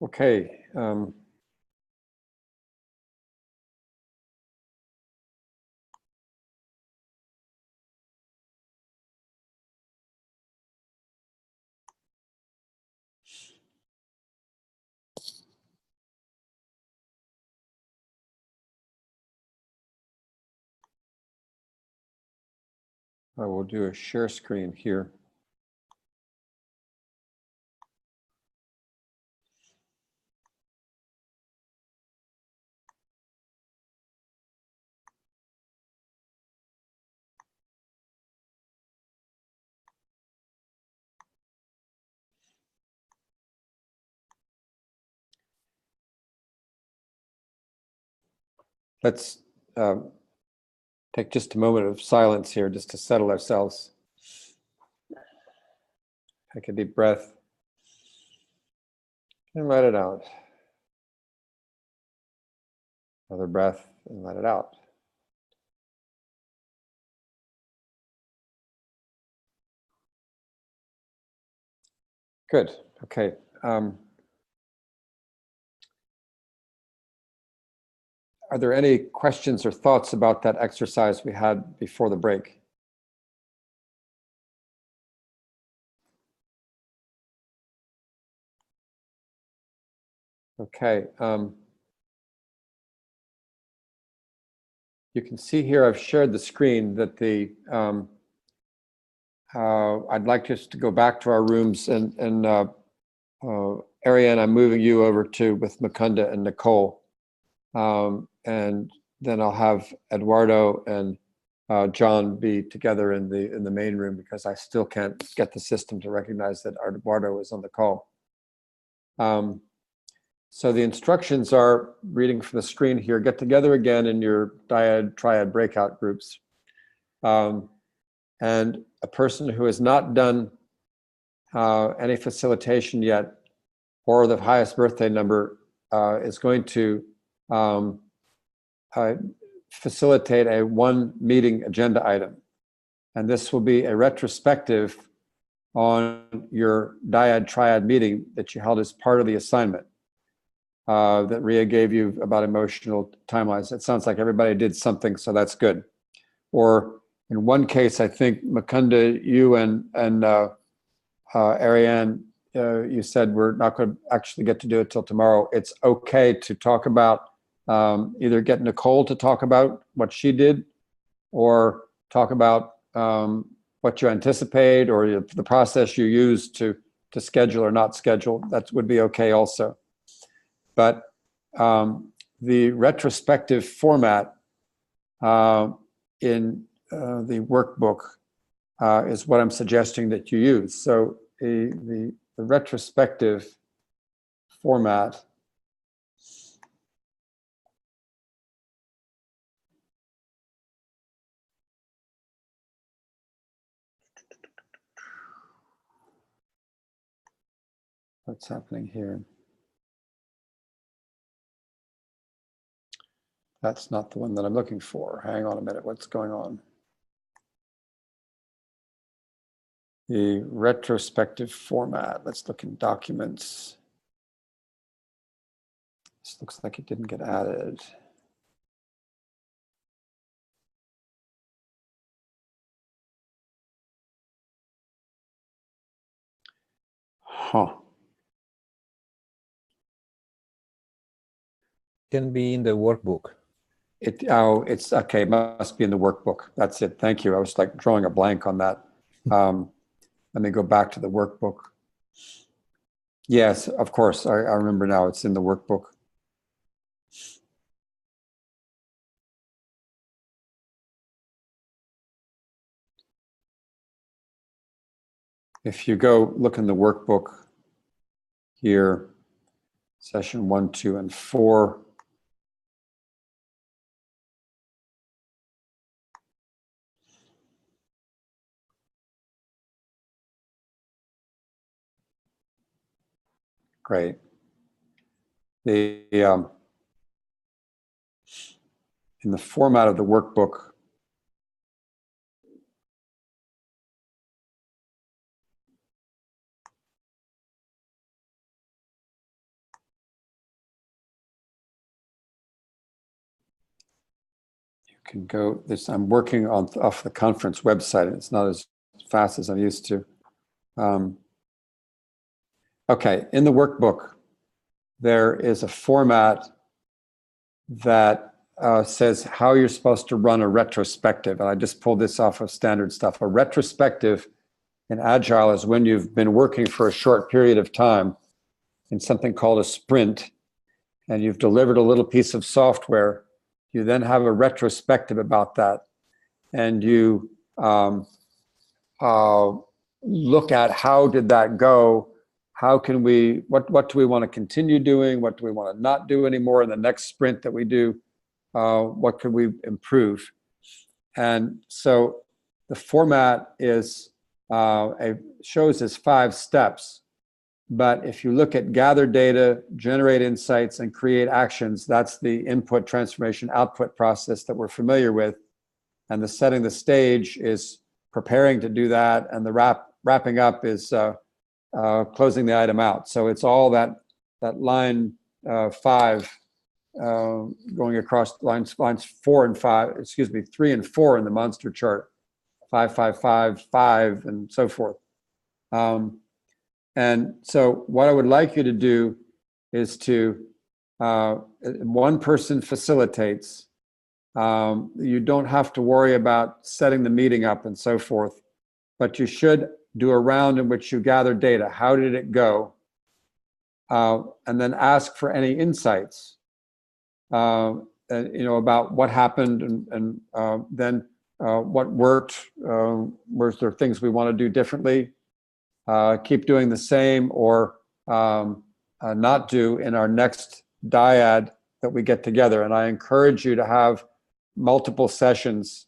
Speaker 1: Okay. I will do a share screen here. Let's take just a moment of silence here just to settle ourselves. Take a deep breath and let it out. Another breath and let it out. Good. Okay. Are there any questions or thoughts about that exercise we had before the break? Okay. You can see here I've shared the screen that the I'd like us to go back to our rooms, and Ariane, I'm moving you over to with Mukunda and Nicole, and then I'll have Eduardo and John be together in the main room, because I still can't get the system to recognize that Eduardo is on the call. So the instructions are, reading from the screen here, get together again in your dyad, triad breakout groups. And a person who has not done any facilitation yet, or the highest birthday number, is going to facilitate a one meeting agenda item. And this will be a retrospective on your dyad triad meeting that you held as part of the assignment that Ria gave you about emotional timelines. It sounds like everybody did something, so that's good. Or in one case, I think Mukunda, you and Ariane, you said we're not going to actually get to do it till tomorrow. It's okay to talk about, either get Nicole to talk about what she did, or talk about what you anticipate, or the process you use to schedule or not schedule. That would be okay also. But the retrospective format in the workbook is what I'm suggesting that you use. So the retrospective format what's happening here? That's not the one that I'm looking for. Hang on a minute, what's going on? The retrospective format. Let's look in documents. This looks like it didn't get added. Huh.
Speaker 3: Can be in the workbook.
Speaker 1: It's okay. It must be in the workbook. That's it. Thank you. I was like drawing a blank on that. Let me go back to the workbook. Yes, of course. I remember now. It's in the workbook. If you go look in the workbook here, session 1, 2, and 4. Great. In the format of the workbook, can go this. I'm working on off the conference website. It's not as fast as I'm used to. Okay, in the workbook, there is a format that says how you're supposed to run a retrospective. And I just pulled this off of standard stuff. A retrospective in Agile is when you've been working for a short period of time in something called a sprint, and you've delivered a little piece of software. You then have a retrospective about that, and you look at how did that go? How can we, what do we want to continue doing? What do we want to not do anymore in the next sprint that we do? What could we improve? And so the format is, shows as 5 steps. But if you look at gather data, generate insights, and create actions, that's the input, transformation, output process that we're familiar with. And the setting the stage is preparing to do that, and the wrapping up is closing the item out. So it's all that line 5 going across lines 4 and 5, excuse me, 3 and 4 in the monster chart, 5, 5, 5, 5, and so forth. And so what I would like you to do is to, one person facilitates. You don't have to worry about setting the meeting up and so forth, but you should do a round in which you gather data. How did it go? And then ask for any insights, about what happened, and then what worked. Was there things we want to do differently? Keep doing the same, or not do in our next dyad that we get together. And I encourage you to have multiple sessions.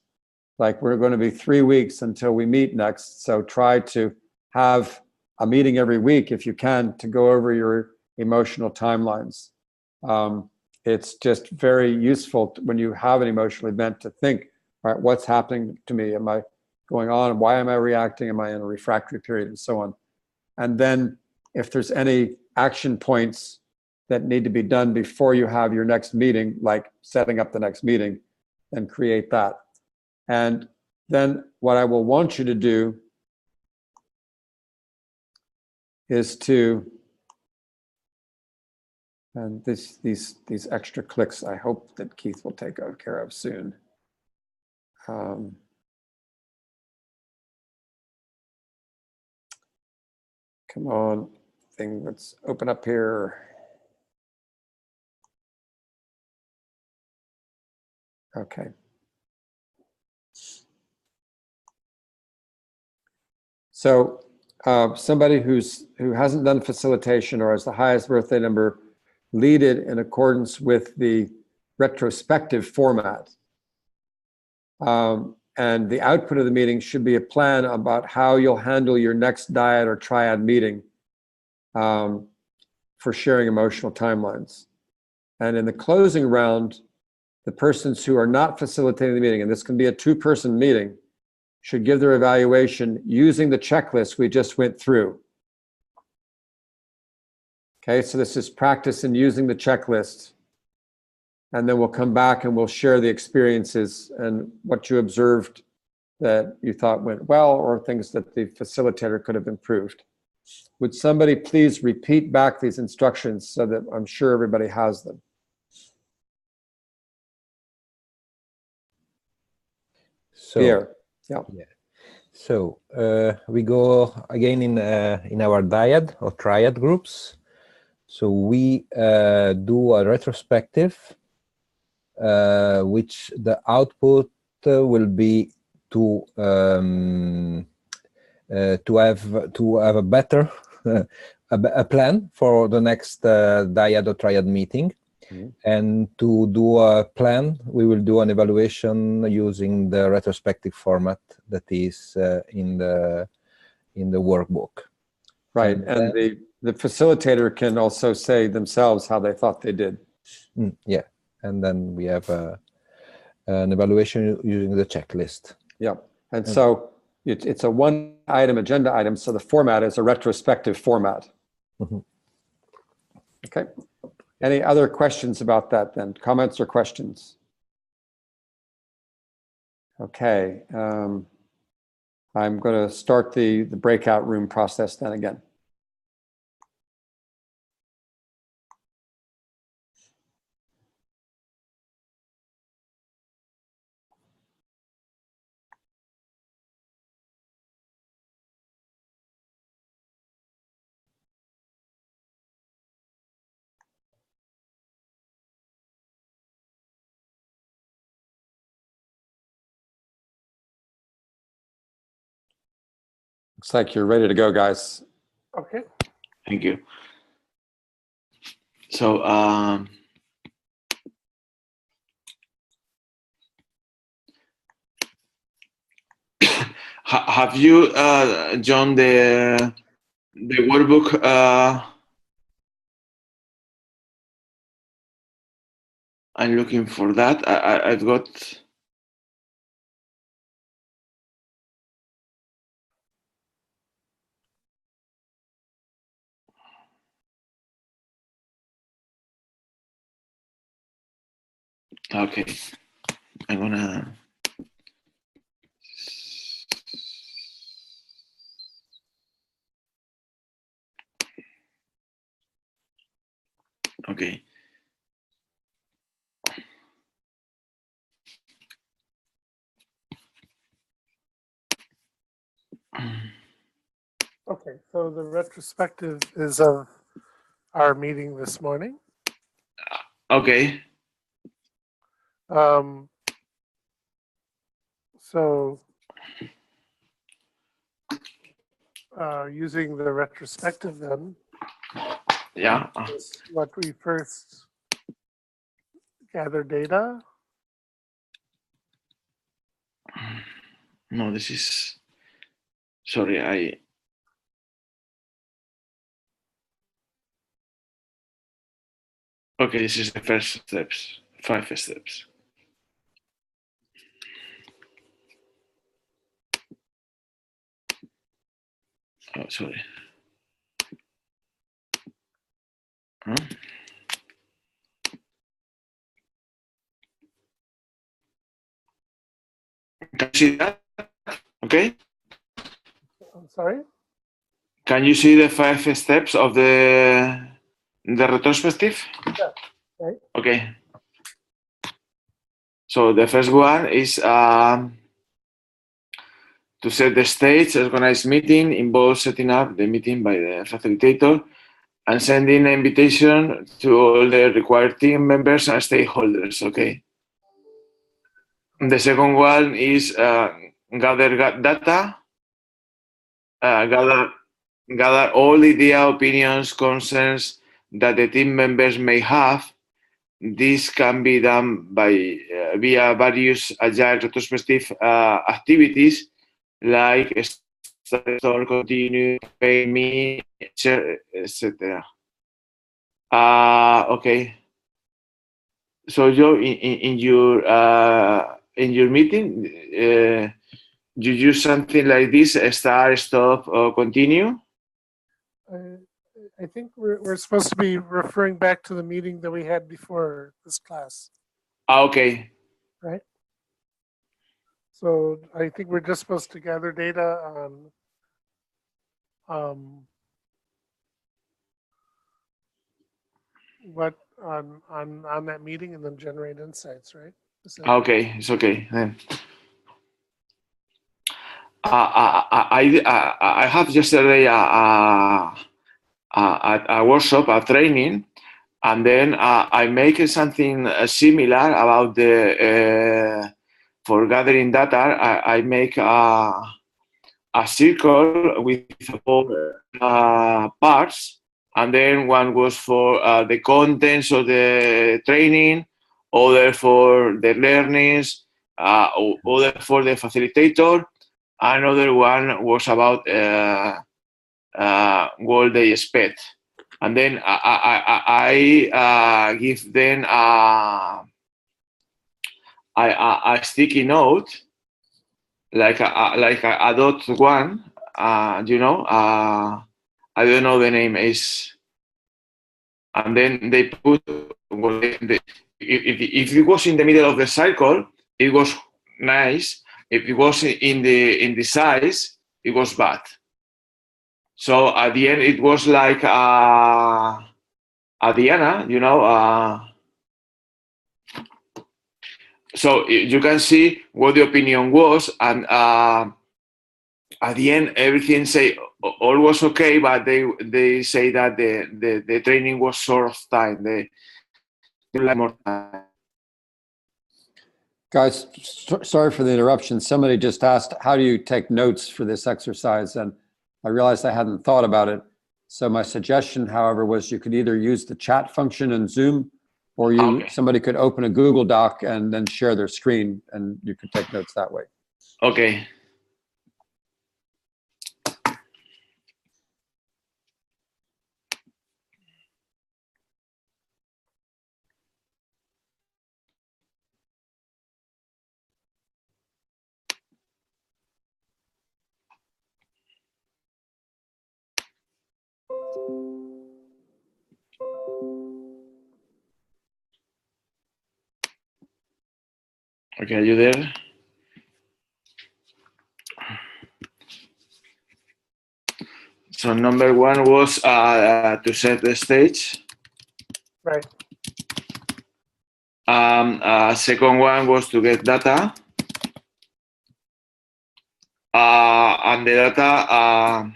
Speaker 1: Like, we're going to be 3 weeks until we meet next. So try to have a meeting every week if you can, to go over your emotional timelines. It's just very useful when you have an emotional event to think, all right, what's happening to me? Am I going on? Why am I reacting? Am I in a refractory period? And so on. And then if there's any action points that need to be done before you have your next meeting, like setting up the next meeting, then create that. And then what I will want you to do is to, and these extra clicks, I hope that Keith will take care of soon. Come on, thing, let's open up here. Okay. So somebody who hasn't done facilitation or has the highest birthday number, lead it in accordance with the retrospective format. And the output of the meeting should be a plan about how you'll handle your next dyad or triad meeting for sharing emotional timelines. And in the closing round, the persons who are not facilitating the meeting, and this can be a 2-person meeting, should give their evaluation using the checklist we just went through. Okay, so this is practice in using the checklist. And then we'll come back and we'll share the experiences and what you observed that you thought went well, or things that the facilitator could have improved. Would somebody please repeat back these instructions so that I'm sure everybody has them?
Speaker 3: So,
Speaker 1: Pierre. Yeah.
Speaker 3: So we go again in our dyad or triad groups. So we do a retrospective, which the output will be to have a better a plan for the next dyad or triad meeting. Mm-hmm. And to do a plan, we will do an evaluation using the retrospective format that is in the workbook.
Speaker 1: Right, and the facilitator can also say themselves how they thought they did.
Speaker 3: Yeah, and then we have an evaluation using the checklist.
Speaker 1: Yeah, and so it's a 1-item agenda item, so the format is a retrospective format. Mm-hmm. Okay. Any other questions about that then? Comments or questions? Okay. I'm going to start the breakout room process then again. Looks like you're ready to go, guys.
Speaker 6: Okay.
Speaker 9: Thank you. So, have you, John, the workbook? I'm looking for that. I've got. Okay, I'm gonna. Okay.
Speaker 6: Okay, so the retrospective is of our meeting this morning.
Speaker 9: Okay.
Speaker 6: So using the retrospective then,
Speaker 9: Yeah.
Speaker 6: is what we first gather data.
Speaker 9: No, this is. Sorry, Okay, this is the first steps, 5 steps. Oh, sorry. Huh? Can you see that? Okay.
Speaker 6: I'm sorry?
Speaker 9: Can you see the 5 steps of the retrospective?
Speaker 6: Yeah, right.
Speaker 9: Okay. So the first one is to set the stage. Organized meeting involves setting up the meeting by the facilitator and sending an invitation to all the required team members and stakeholders. Okay. The second one is gather data, gather all idea, opinions, concerns that the team members may have. This can be done by via various agile retrospective activities like start, continue, pay me, etc. Okay. So Joe, in your meeting, you use something like this: start, stop, or continue.
Speaker 6: I think we're supposed to be referring back to the meeting that we had before this class.
Speaker 9: Okay.
Speaker 6: Right? So I think we're just supposed to gather data on what on that meeting and then generate insights, right?
Speaker 9: Okay, it's okay then. I have yesterday a workshop, a training, and then I make something similar about the for gathering data. I make a circle with 4 parts, and then one was for the contents of the training, other for the learnings, other for the facilitator. Another one was about what they expect, and then I give them a sticky note, like a dot one. You know, I don't know the name is, and then they put if it was in the middle of the cycle, it was nice. if it was in the size, it was bad. So at the end, it was like Diana, you know. So you can see what the opinion was, and at the end, everything say all was okay, but they say that the training was short of time. They like more time.
Speaker 1: Guys, sorry for the interruption. Somebody just asked, how do you take notes for this exercise? And I realized I hadn't thought about it. So my suggestion, however, was you could either use the chat function in Zoom, or somebody could open a Google Doc and then share their screen, and you could take notes that way.
Speaker 9: Okay. Okay, are you there? So number one was to set the stage.
Speaker 6: Right.
Speaker 9: Second one was to get data. And the data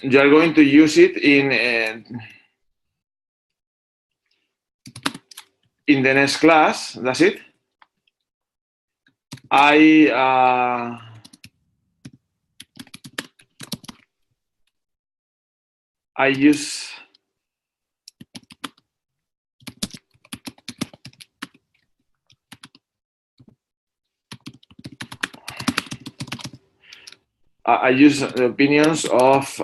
Speaker 9: you are going to use it in the next class. That's it. I use the opinions of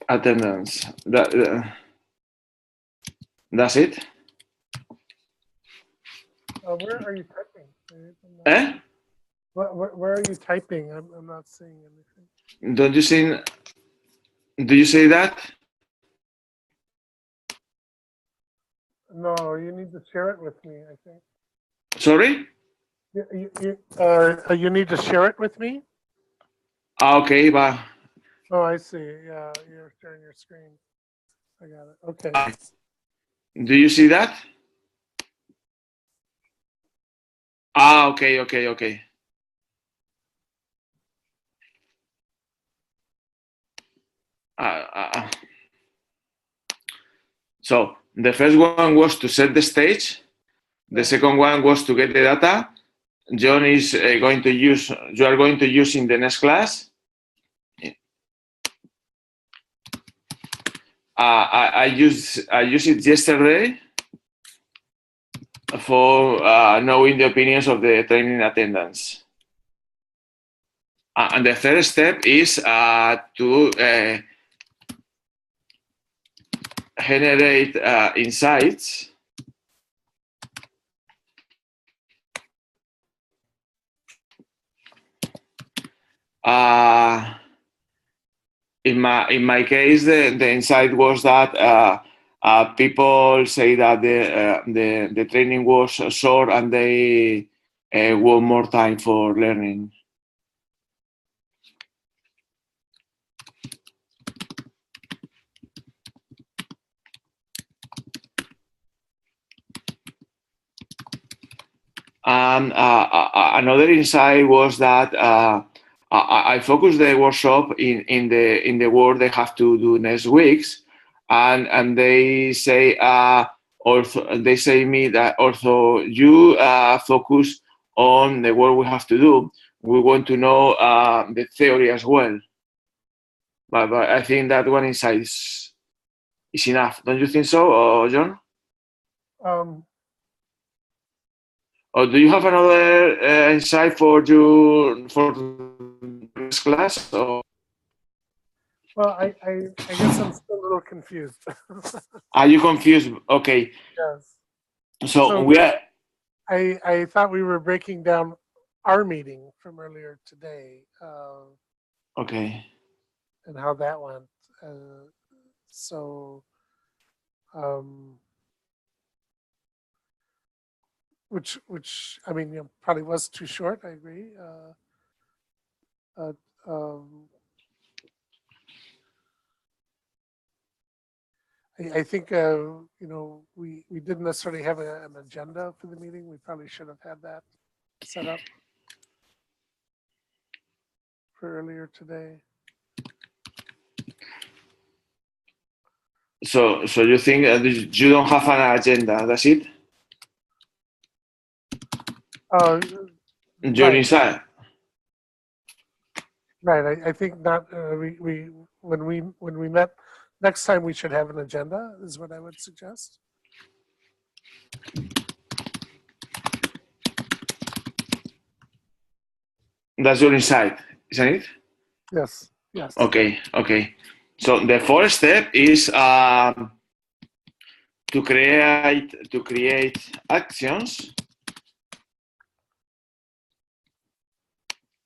Speaker 9: attendance. That's it.
Speaker 6: Where are you typing? Where are you typing? I'm not seeing anything.
Speaker 9: Don't you see? Do you say that?
Speaker 6: No, you need to share it with me, I think.
Speaker 9: Sorry?
Speaker 6: You need to share it with me?
Speaker 9: Okay, but...
Speaker 6: Oh, I see. Yeah, you're sharing your screen. I got it. Okay.
Speaker 9: Do you see that? Okay. So the first one was to set the stage. The second one was to get the data. John is going to use. You are going to use in the next class. I used it yesterday for knowing the opinions of the training attendants. And the third step is to generate insights. In my case, the insight was that people say that the training was short and they want more time for learning. And another insight was that I focused the workshop in the work they have to do next weeks, and they say also they say me that also you focus on the work we have to do. We want to know the theory as well, but I think that one insight is enough. Don't you think so, John? Or do you have another insight for this class? Or?
Speaker 6: Well, I guess I'm still a little confused.
Speaker 9: Are you confused? Okay.
Speaker 6: Yes.
Speaker 9: So we are.
Speaker 6: I thought we were breaking down our meeting from earlier today.
Speaker 9: Okay.
Speaker 6: And how that went. So, which I mean, probably was too short. I agree. I think we didn't necessarily have an agenda for the meeting. We probably should have had that set up for earlier today.
Speaker 9: So you think you don't have an agenda? That's it? You're
Speaker 6: Right.
Speaker 9: inside.
Speaker 6: Right. I think not. When we met next time, we should have an agenda. Is what I would suggest.
Speaker 9: That's your insight, isn't it?
Speaker 6: Yes. Yes.
Speaker 9: Okay. Okay. So the first step is to create actions,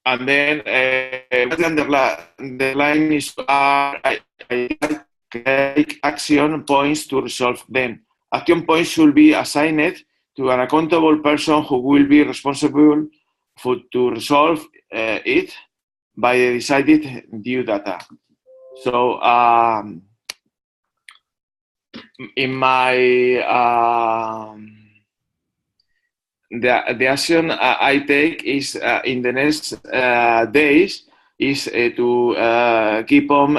Speaker 9: and then the line is I take action points to resolve them. Action points should be assigned to an accountable person who will be responsible to resolve it by the decided due data. So in my the action I take is in the next days is to keep on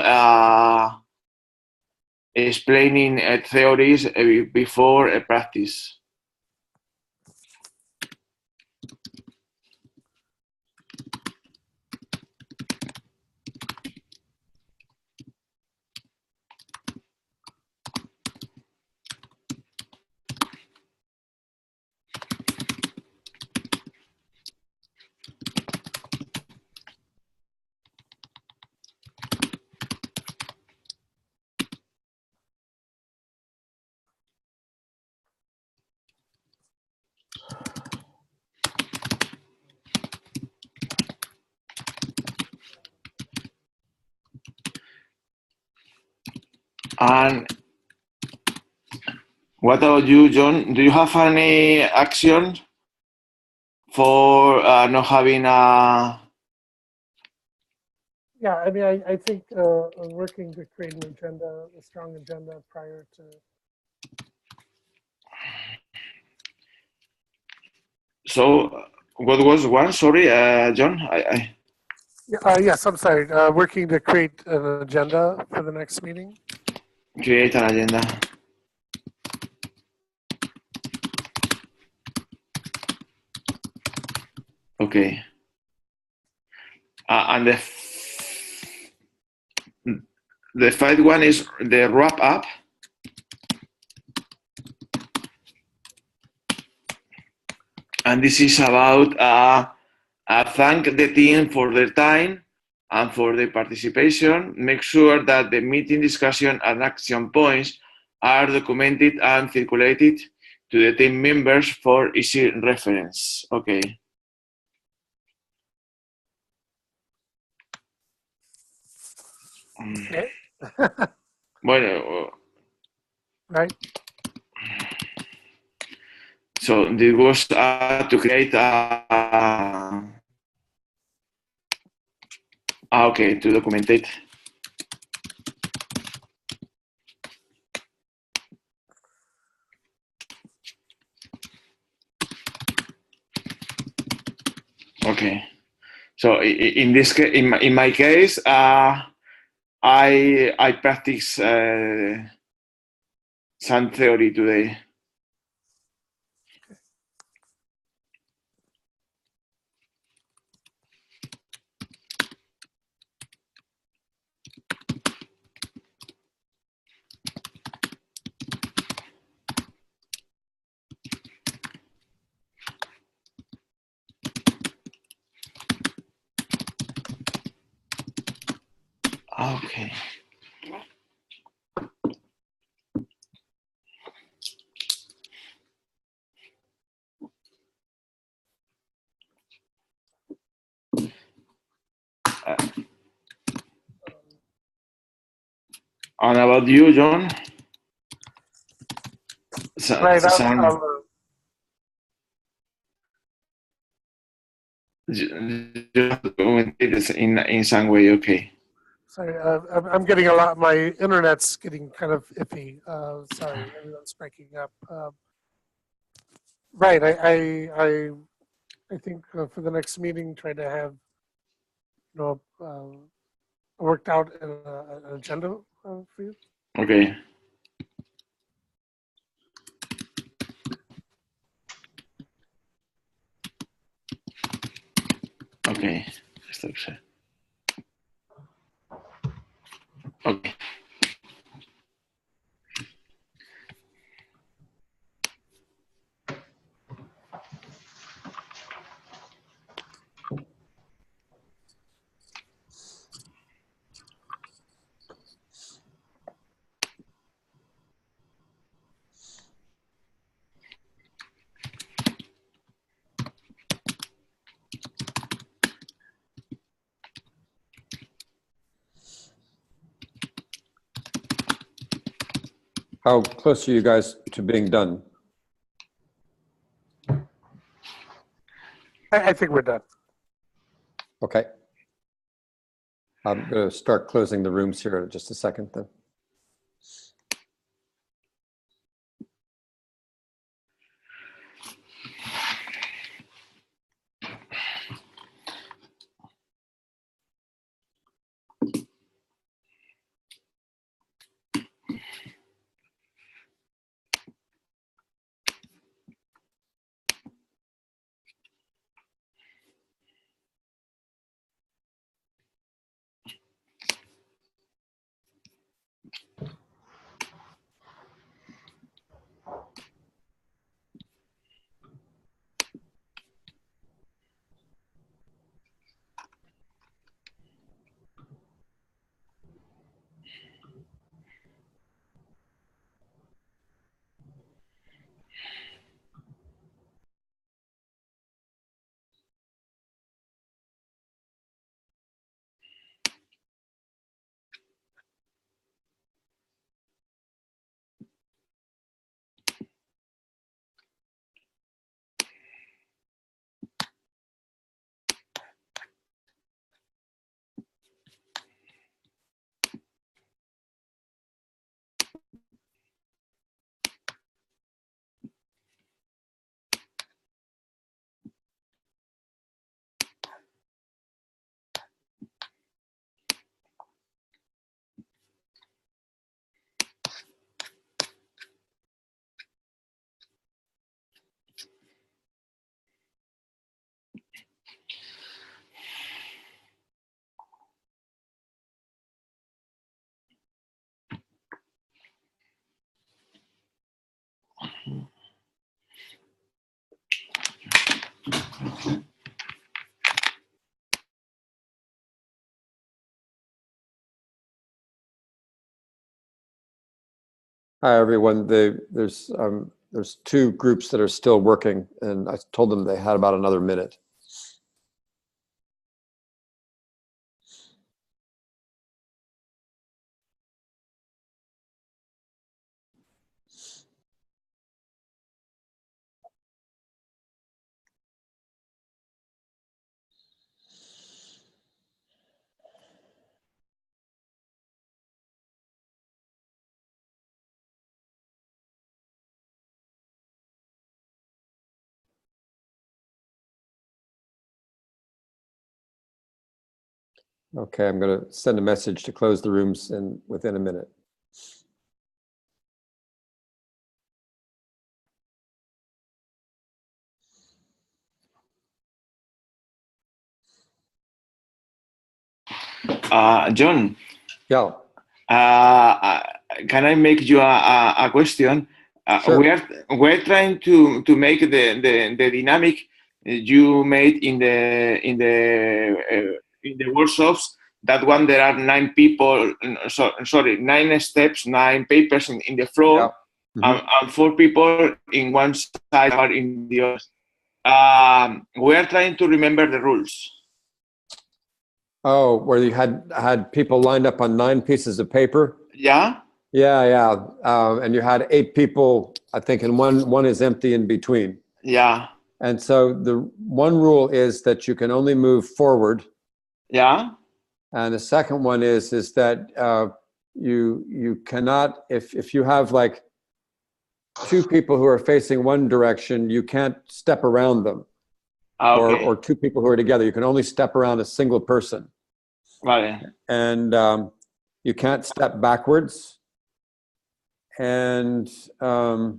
Speaker 9: explaining theories before a practice. And what about you, John? Do you have any action for not having a?
Speaker 6: Yeah, I mean, I think working to create an agenda, a strong agenda prior to.
Speaker 9: So, what was one? Sorry, John.
Speaker 6: Yes, I'm sorry. Working to create an agenda for the next meeting.
Speaker 9: Create an agenda. Okay. And the fifth one is the wrap up. And this is about thank the team for their time and for their participation. Make sure that the meeting discussion and action points are documented and circulated to the team members for easy reference. Okay.
Speaker 6: Okay.
Speaker 9: Bueno.
Speaker 6: Right.
Speaker 9: So this was to create okay, to document it. Okay. So in this case, in my case, I practice some theory today. Okay. And about you, John?
Speaker 6: Right.
Speaker 9: In some way, okay.
Speaker 6: Sorry, I'm getting a lot. My internet's getting kind of iffy. Sorry, everyone's breaking up. Right. I think for the next meeting, try to have worked out an agenda for you.
Speaker 9: Okay. Okay. Okay.
Speaker 1: How close are you guys to being done?
Speaker 6: I think we're done.
Speaker 1: Okay. I'm going to start closing the rooms here in just a second then. Hi, everyone. There's two groups that are still working, and I told them they had about another minute. Okay, I'm going to send a message to close the rooms within a minute.
Speaker 9: John.
Speaker 1: Yeah.
Speaker 9: Can I make you a question?
Speaker 1: Sure.
Speaker 9: We're trying to make the dynamic you made in the workshops. That one, there are 9 people. Sorry, 9 steps, 9 papers in the floor,
Speaker 1: yeah.
Speaker 9: And 4 people in one side or in the other. We are trying to remember the rules.
Speaker 1: Oh, where you had people lined up on 9 pieces of paper?
Speaker 9: Yeah.
Speaker 1: Yeah. And you had 8 people, I think, and one is empty in between.
Speaker 9: Yeah.
Speaker 1: And so the one rule is that you can only move forward.
Speaker 9: Yeah.
Speaker 1: And the second one is that you cannot, if you have like 2 people who are facing one direction, you can't step around them.
Speaker 9: Okay.
Speaker 1: Or 2 people who are together. You can only step around a single person.
Speaker 9: Right.
Speaker 1: And you can't step backwards. And I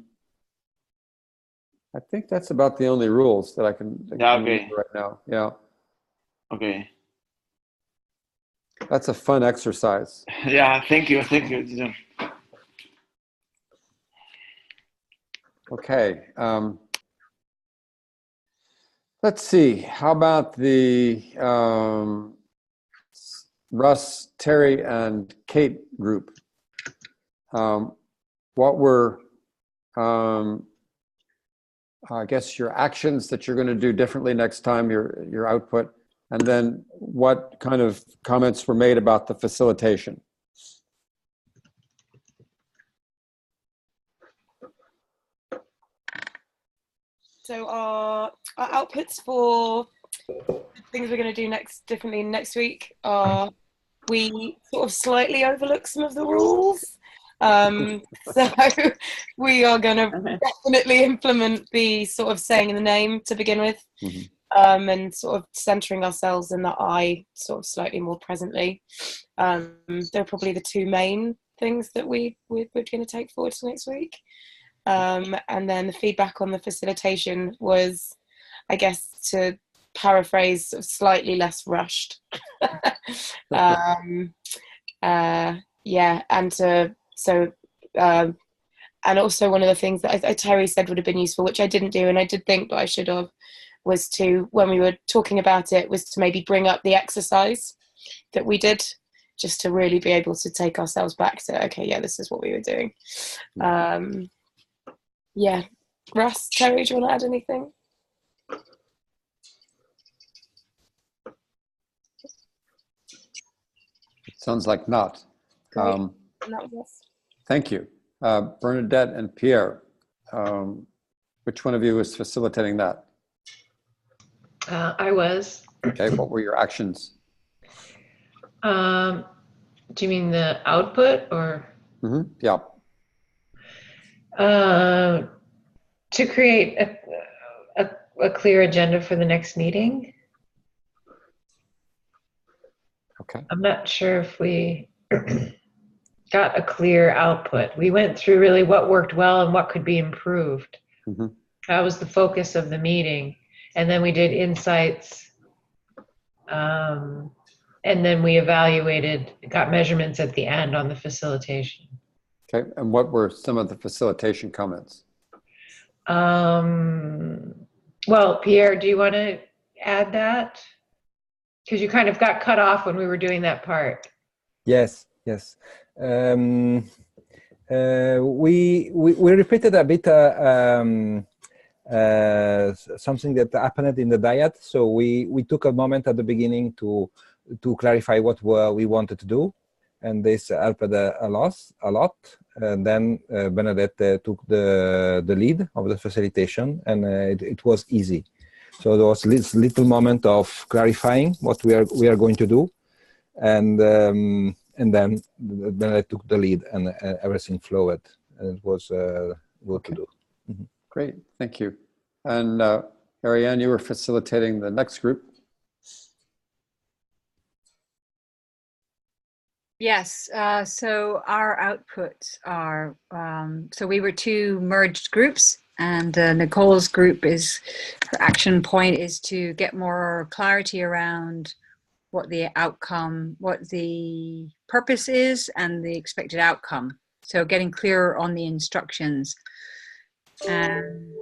Speaker 1: think that's about the only rules that I can remember right now. Yeah.
Speaker 9: Okay.
Speaker 1: That's a fun exercise.
Speaker 9: Yeah, thank you. Thank you.
Speaker 1: Okay. Let's see. How about the Russ, Terry, and Kate group? What were, I guess, your actions that you're going to do differently next time, your output, and then what kind of comments were made about the facilitation?
Speaker 2: So our outputs for things we're going to do differently next week are we sort of slightly overlook some of the rules. So we are going to definitely implement the sort of saying in the name to begin with, and sort of centering ourselves in the I sort of slightly more presently. They're probably the 2 main things that we're going to take forward to next week. And then the feedback on the facilitation was, I guess, to paraphrase, sort of slightly less rushed. Yeah, and also one of the things that Terry said would have been useful, which I didn't do, and I did think but I should have, was to, when we were talking about it, was to maybe bring up the exercise that we did, just to really be able to take ourselves back to, okay, yeah, this is what we were doing. Yeah. Russ, Terry, do you want to add anything?
Speaker 1: It sounds like not. Thank you. Bernadette and Pierre, which one of you was facilitating that?
Speaker 5: I was.
Speaker 1: Okay, what were your actions?
Speaker 5: Do you mean the output or?
Speaker 1: Yeah.
Speaker 5: To create a clear agenda for the next meeting.
Speaker 1: Okay.
Speaker 5: I'm not sure if we got a clear output. We went through really what worked well and what could be improved. That was the focus of the meeting. And then we did insights. And then we evaluated, got measurements at the end on the facilitation.
Speaker 1: Okay, and what were some of the facilitation comments?
Speaker 5: Well, Pierre, do you want to add that? Because you kind of got cut off when we were doing that part.
Speaker 3: Yes. We repeated a bit something that happened in the diet. So we took a moment at the beginning to clarify what we wanted to do, and this helped a lot. And then Bernadette took the lead of the facilitation, and it was easy. So there was this little moment of clarifying what we are going to do, and then Bernadette took the lead, and everything flowed, and it was good to do.
Speaker 1: Great, thank you. And Ariane, you were facilitating the next group.
Speaker 10: Yes, so our outputs are, so we were 2 merged groups, and Nicole's group her action point is to get more clarity around what the outcome, what the purpose is and the expected outcome. So getting clearer on the instructions. And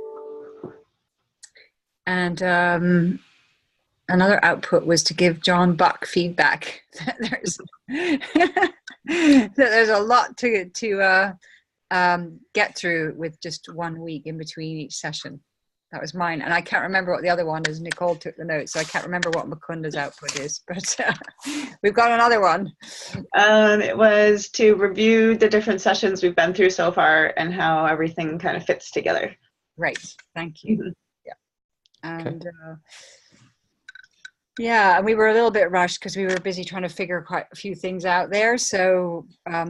Speaker 10: another output was to give John Buck feedback. There's a lot to get through with just 1 week in between each session. That was mine. And I can't remember what the other one is. Nicole took the notes, so I can't remember what Mukunda's output is, but we've got another one.
Speaker 8: It was to review the different sessions we've been through so far and how everything kind of fits together.
Speaker 10: Right. Thank you.
Speaker 8: Mm-hmm.
Speaker 10: Yeah. And yeah, and we were a little bit rushed because we were busy trying to figure quite a few things out there. So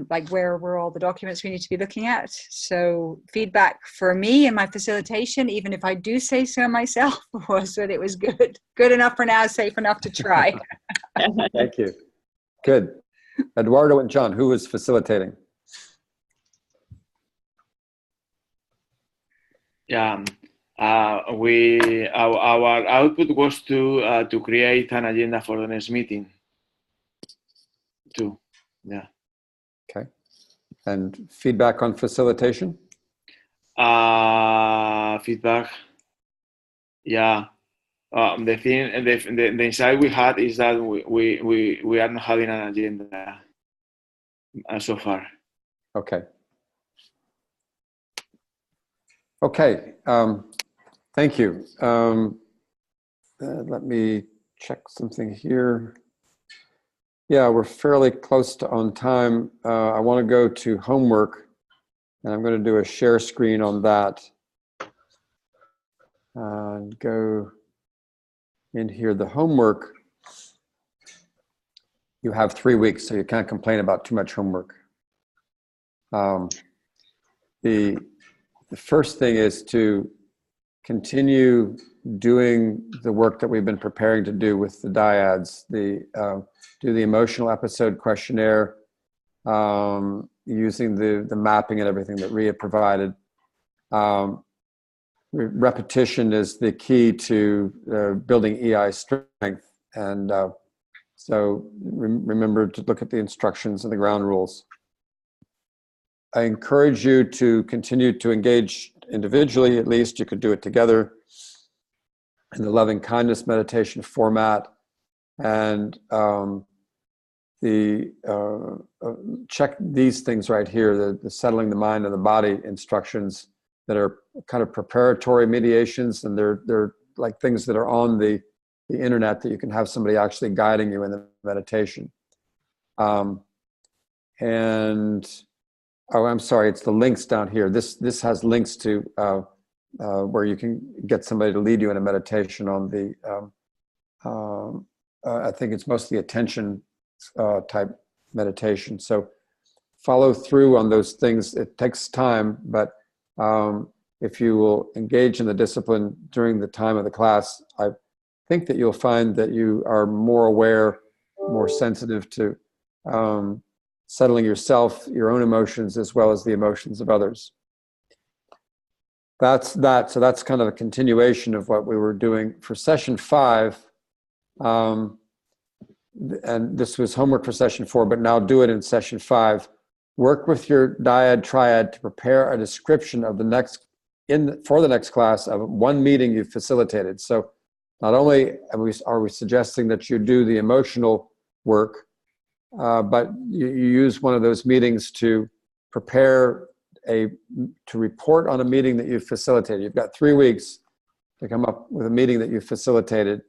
Speaker 10: like where were all the documents we need to be looking at? So feedback for me and my facilitation, even if I do say so myself, was that it was good. Good enough for now, safe enough to try.
Speaker 1: Thank you. Good. Eduardo and John, who was facilitating?
Speaker 9: Yeah. Our output was to create an agenda for the next meeting too. Yeah.
Speaker 1: Okay. And feedback on facilitation?
Speaker 9: Feedback. Yeah. The thing, the insight we had is that we are not having an agenda so far.
Speaker 1: Okay. Okay. Thank you. Let me check something here. Yeah, we're fairly close to on time. I want to go to homework, and I'm going to do a share screen on that. Go in here. The homework, you have 3 weeks, so you can't complain about too much homework. The first thing is to continue doing the work that we've been preparing to do with the dyads, do the emotional episode questionnaire, using the mapping and everything that Ria provided. Repetition is the key to building EI strength, and so remember to look at the instructions and the ground rules. I encourage you to continue to engage individually, at least. You could do it together in the loving kindness meditation format, and check these things right here, the settling the mind and the body instructions that are kind of preparatory mediations, and they're like things that are on the internet that you can have somebody actually guiding you in the meditation. Oh, I'm sorry, it's the links down here. This has links to where you can get somebody to lead you in a meditation on the, I think it's mostly attention type meditation. So follow through on those things. It takes time, but if you will engage in the discipline during the time of the class, I think that you'll find that you are more aware, more sensitive to settling yourself, your own emotions, as well as the emotions of others. That's that. So that's kind of a continuation of what we were doing for session 5. And this was homework for session 4, but now do it in session 5. Work with your dyad triad to prepare a description of the next, for the next class, of one meeting you've facilitated. So not only are we suggesting that you do the emotional work, but you use one of those meetings to prepare to report on a meeting that you've facilitated. You've got 3 weeks to come up with a meeting that you've facilitated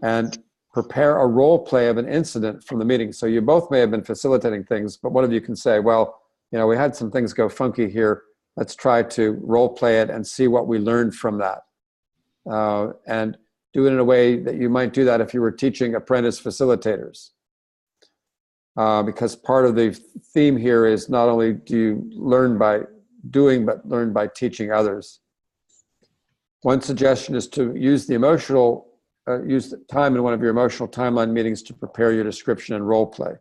Speaker 1: and prepare a role play of an incident from the meeting. So you both may have been facilitating things, but one of you can say, well, we had some things go funky here. Let's try to role play it and see what we learned from that. And do it in a way that you might do that if you were teaching apprentice facilitators. Because part of the theme here is not only do you learn by doing, but learn by teaching others. One suggestion is to use use the time in one of your emotional timeline meetings to prepare your description and role play.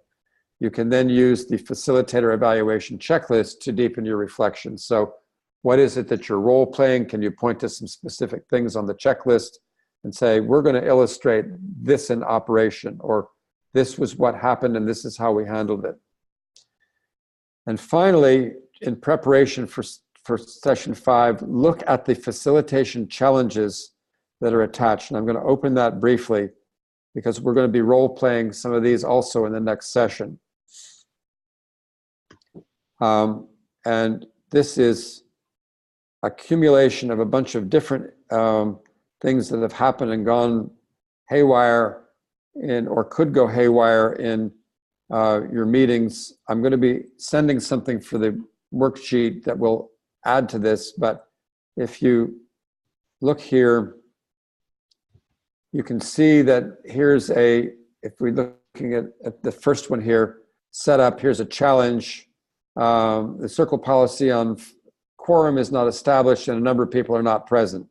Speaker 1: You can then use the facilitator evaluation checklist to deepen your reflection. So what is it that you're role playing? Can you point to some specific things on the checklist and say, we're going to illustrate this in operation, or this was what happened and this is how we handled it. And finally, in preparation for session 5, look at the facilitation challenges that are attached. And I'm going to open that briefly because we're going to be role-playing some of these also in the next session. And this is accumulation of a bunch of different things that have happened and gone haywire or could go haywire in your meetings. I'm going to be sending something for the worksheet that will add to this, but if you look here, you can see that here's if we're looking at the first one here, setup, here's a challenge. The circle policy on quorum is not established and a number of people are not present.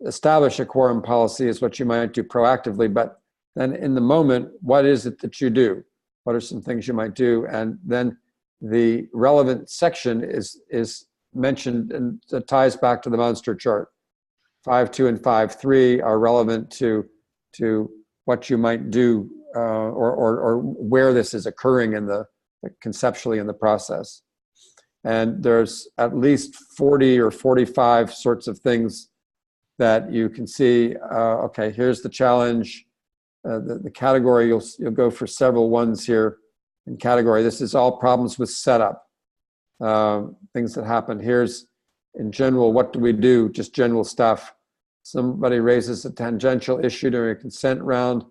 Speaker 1: Establish a quorum policy is what you might do proactively, but then in the moment, what is it that you do? What are some things you might do? And then the relevant section is mentioned, and it ties back to the monster chart. 5.2 and 5.3 are relevant to what you might do or where this is occurring conceptually in the process. And there's at least 40 or 45 sorts of things that you can see. Okay, here's the challenge. The category, you'll go for several ones here in category. This is all problems with setup, things that happen. Here's, in general, what do we do? Just general stuff. Somebody raises a tangential issue during a consent round.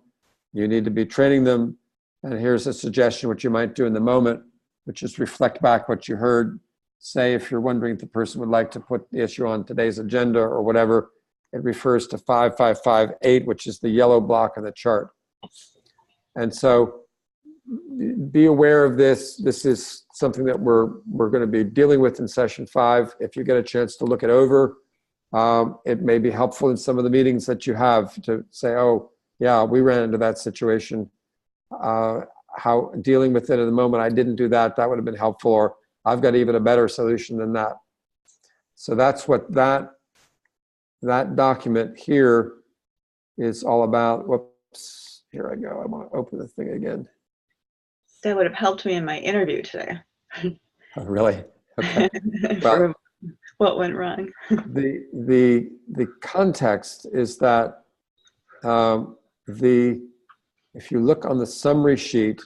Speaker 1: You need to be training them. And here's a suggestion what you might do in the moment, which is reflect back what you heard. Say if you're wondering if the person would like to put the issue on today's agenda or whatever, it refers to 5558, which is the yellow block on the chart. And so be aware of this. This is something that we're going to be dealing with in session 5. If you get a chance to look it over, it may be helpful in some of the meetings that you have to say, oh, yeah, we ran into that situation. How dealing with it in the moment, I didn't do that. That would have been helpful, or I've got even a better solution than that. So that's what that document here is all about. Whoops, here I go. I want to open the thing again.
Speaker 8: That would have helped me in my interview today.
Speaker 1: Oh, really? Okay. Well,
Speaker 8: what went wrong?
Speaker 1: the context is that if you look on the summary sheet,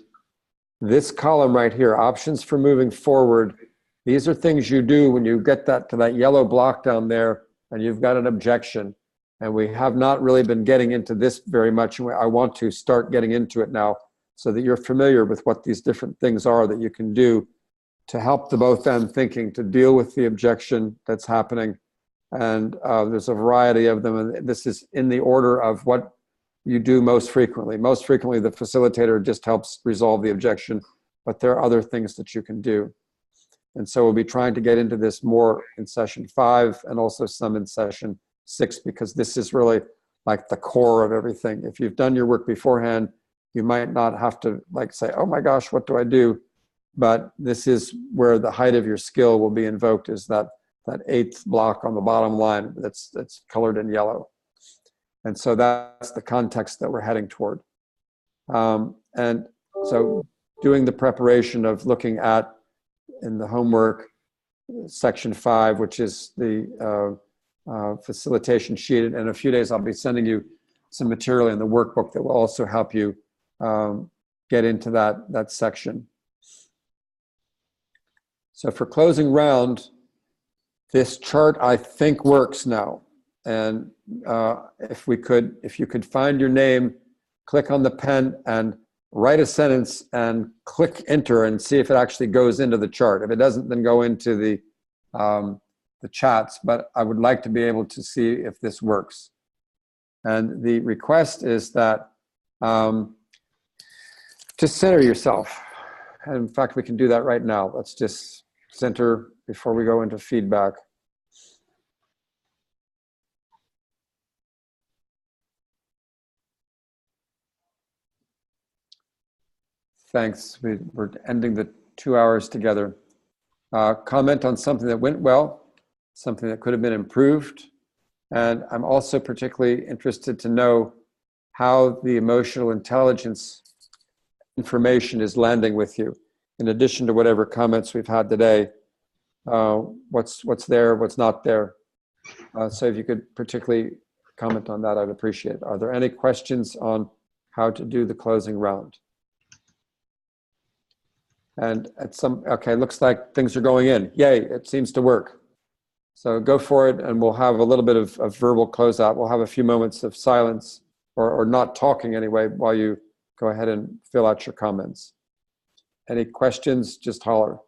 Speaker 1: this column right here, options for moving forward, these are things you do when you get to that yellow block down there and you've got an objection. And we have not really been getting into this very much. I want to start getting into it now so that you're familiar with what these different things are that you can do to help the both end thinking, to deal with the objection that's happening. And there's a variety of them. And this is in the order of what you do most frequently. Most frequently, the facilitator just helps resolve the objection, but there are other things that you can do. And so we'll be trying to get into this more in session 5 and also some in session 6, because this is really like the core of everything. If you've done your work beforehand, you might not have to say, oh my gosh, what do I do? But this is where the height of your skill will be invoked, is that 8th block on the bottom line that's colored in yellow. And so that's the context that we're heading toward. And so doing the preparation of looking at, in the homework, section 5, which is the facilitation sheet. And in a few days, I'll be sending you some material in the workbook that will also help you get into that section. So for closing round, this chart, I think, works now. And if you could find your name, click on the pen and write a sentence and click enter and see if it actually goes into the chart. If it doesn't, then go into the chats. But I would like to be able to see if this works. And the request is that just center yourself. And in fact, we can do that right now. Let's just center before we go into feedback. Thanks. We're ending the 2 hours together. Comment on something that went well, something that could have been improved. And I'm also particularly interested to know how the emotional intelligence information is landing with you. In addition to whatever comments we've had today, what's there, what's not there. So if you could particularly comment on that, I'd appreciate it. Are there any questions on how to do the closing round? And okay, looks like things are going in. Yay, it seems to work. So go for it, and we'll have a little bit of verbal closeout. We'll have a few moments of silence, or not talking anyway, while you go ahead and fill out your comments. Any questions, just holler.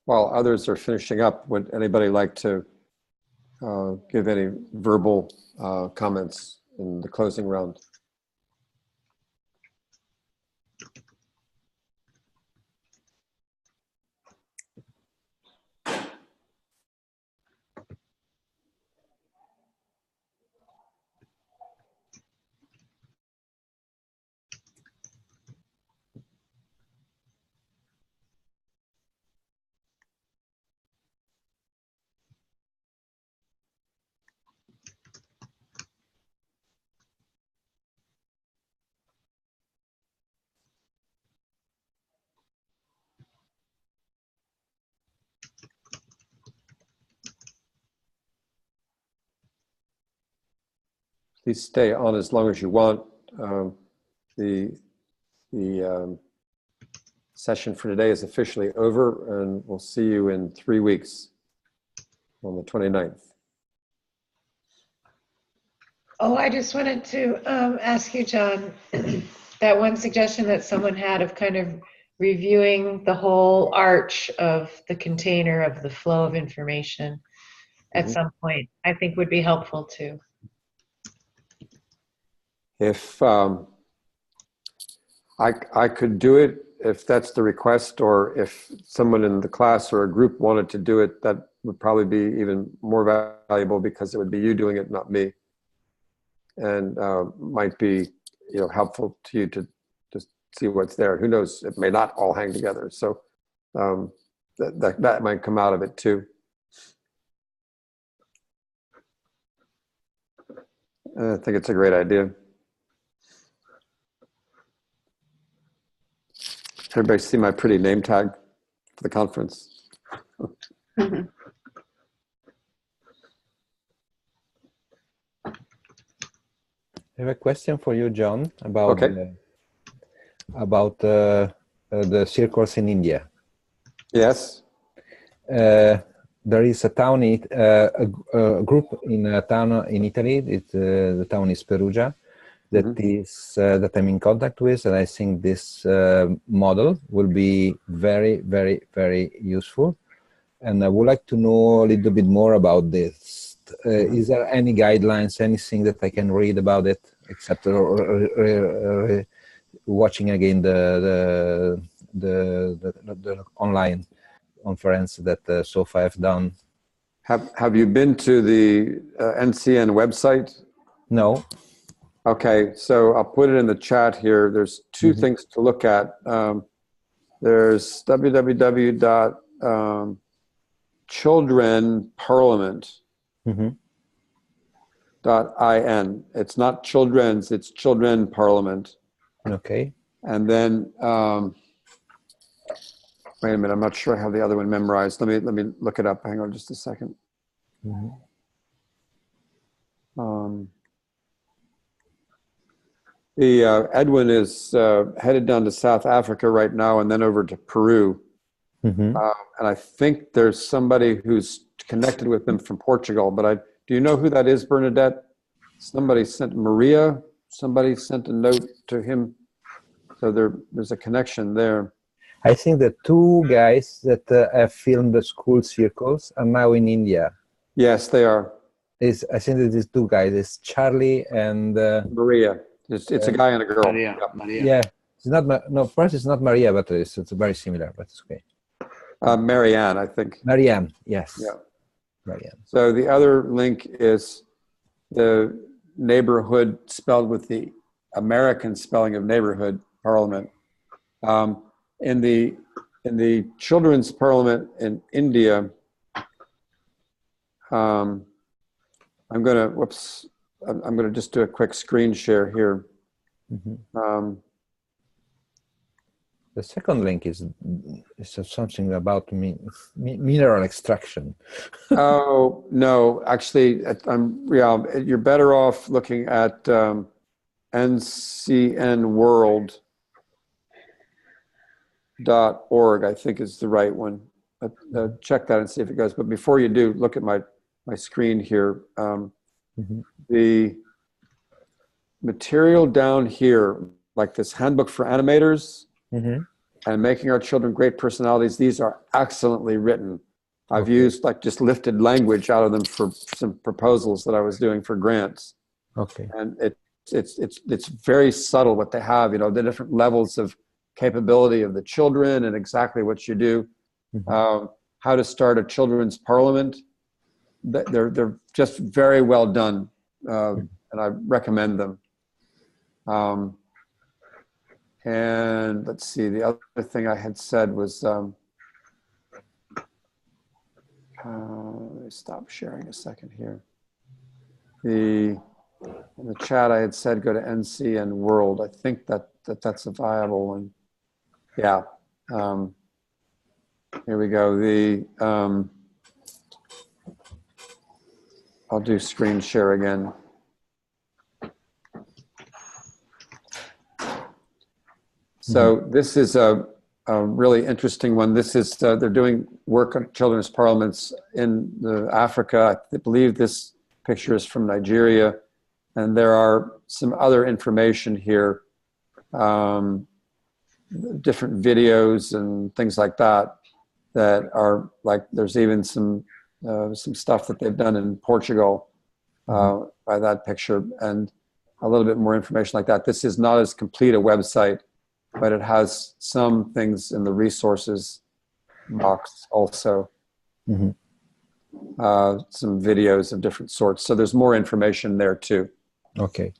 Speaker 1: While others are finishing up, would anybody like to give any verbal comments in the closing round. Please stay on as long as you want. The session for today is officially over, and we'll see you in 3 weeks on the 29th.
Speaker 5: Oh, I just wanted to ask you, John, that one suggestion that someone had of kind of reviewing the whole arch of the container of the flow of information at some point, I think would be helpful too.
Speaker 1: If I could do it, if that's the request, or if someone in the class or a group wanted to do it, that would probably be even more valuable, because it would be you doing it, not me, and might be, you know, helpful to you to just see what's there. Who knows? It may not all hang together, so that might come out of it too. I think it's a great idea. Everybody see my pretty name tag for the conference?
Speaker 3: I have a question for you, John, about the circles in India.
Speaker 1: Yes.
Speaker 3: There is a town, a group in a town in Italy. The town is Perugia. That is that I'm in contact with, and I think this model will be very, very, very useful. And I would like to know a little bit more about this. Is there any guidelines, anything that I can read about it, except watching again the online conference that so far I've done?
Speaker 1: Have you been to the NCN website?
Speaker 3: No.
Speaker 1: Okay, so I'll put it in the chat here. There's two things to look at. There's www.childrenparliament.in. It's not children's, it's Children Parliament.
Speaker 3: Okay.
Speaker 1: And then, wait a minute, I'm not sure I have the other one memorized. Let me look it up. Hang on just a second. Edwin is headed down to South Africa right now, and then over to Peru. And I think there's somebody who's connected with them from Portugal, but do you know who that is, Bernadette? Somebody sent somebody sent a note to him. So there's a connection there.
Speaker 3: I think the two guys that have filmed the school circles are now in India.
Speaker 1: Yes, they are.
Speaker 3: I think that these two guys, it's Charlie and
Speaker 1: Maria. It's a guy and a girl.
Speaker 9: Maria. Maria.
Speaker 3: Yeah, it's not. No, first it's not Maria, but it's very similar. But it's okay.
Speaker 1: Marianne, I think.
Speaker 3: Marianne, yes.
Speaker 1: Yeah.
Speaker 3: Marianne.
Speaker 1: So the other link is the neighborhood spelled with the American spelling of neighborhood parliament. In the children's parliament in India, I'm gonna just do a quick screen share here.
Speaker 3: The second link is something about mineral extraction.
Speaker 1: Oh no, actually, you're better off looking at ncnworld.org. I think is the right one. Check that and see if it goes. But before you do, look at my screen here. The material down here, like this handbook for animators and making our children great personalities, these are excellently written. I've used like just lifted language out of them for some proposals that I was doing for grants.
Speaker 3: Okay.
Speaker 1: And it's very subtle what they have, you know, the different levels of capability of the children and exactly what you do.
Speaker 3: Mm-hmm.
Speaker 1: How to start a children's parliament. They're just very well done, and I recommend them. And let's see, the other thing I had said was, let me stop sharing a second here. In the chat, I had said go to NC and World. I think that's a viable one. Yeah. Here we go. I'll do screen share again. So this is a really interesting one. This is, they're doing work on children's parliaments in Africa. I believe this picture is from Nigeria. And there are some other information here, different videos and things like that, that are like, there's even some stuff that they've done in Portugal by that picture, and a little bit more information like that. This is not as complete a website, but it has some things in the resources box also. Some videos of different sorts. So there's more information there too.
Speaker 3: Okay.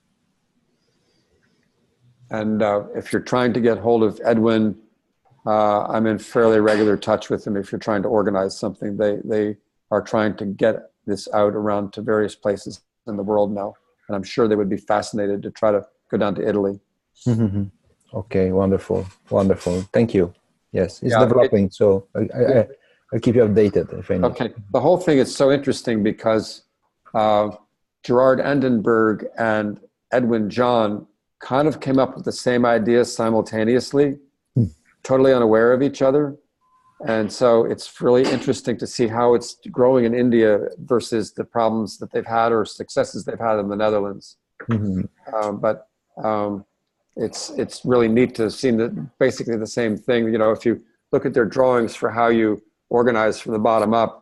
Speaker 1: And if you're trying to get hold of Edwin, I'm in fairly regular touch with him. If you're trying to organize something, they are trying to get this out around to various places in the world now. And I'm sure they would be fascinated to try to go down to Italy.
Speaker 3: Okay, wonderful, wonderful. Thank you. Yes, it's developing, so I'll keep you updated if I need.
Speaker 1: Okay, the whole thing is so interesting because Gerard Endenberg and Edwin John kind of came up with the same ideas simultaneously, totally unaware of each other. And so it's really interesting to see how it's growing in India versus the problems that they've had or successes they've had in the Netherlands. It's really neat to see that basically the same thing. You know, if you look at their drawings for how you organize from the bottom up,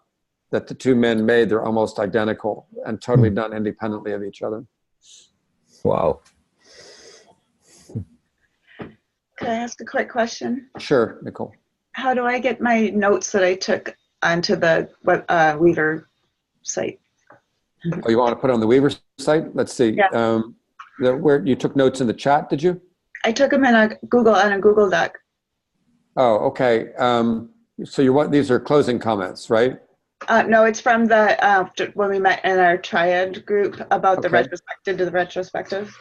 Speaker 1: that the two men made, they're almost identical and totally done independently of each other.
Speaker 3: Wow.
Speaker 8: Could I ask a quick question?
Speaker 1: Sure, Nicole.
Speaker 8: How do I get my notes that I took onto the Weaver site?
Speaker 1: Oh, you want to put it on the Weaver site? Let's see.
Speaker 8: Yeah.
Speaker 1: Where you took notes in the chat, did you?
Speaker 8: I took them in a Google Doc.
Speaker 1: Oh, okay. So you want, these are closing comments, right?
Speaker 8: No, it's from the when we met in our triad group about the retrospective to the retrospective.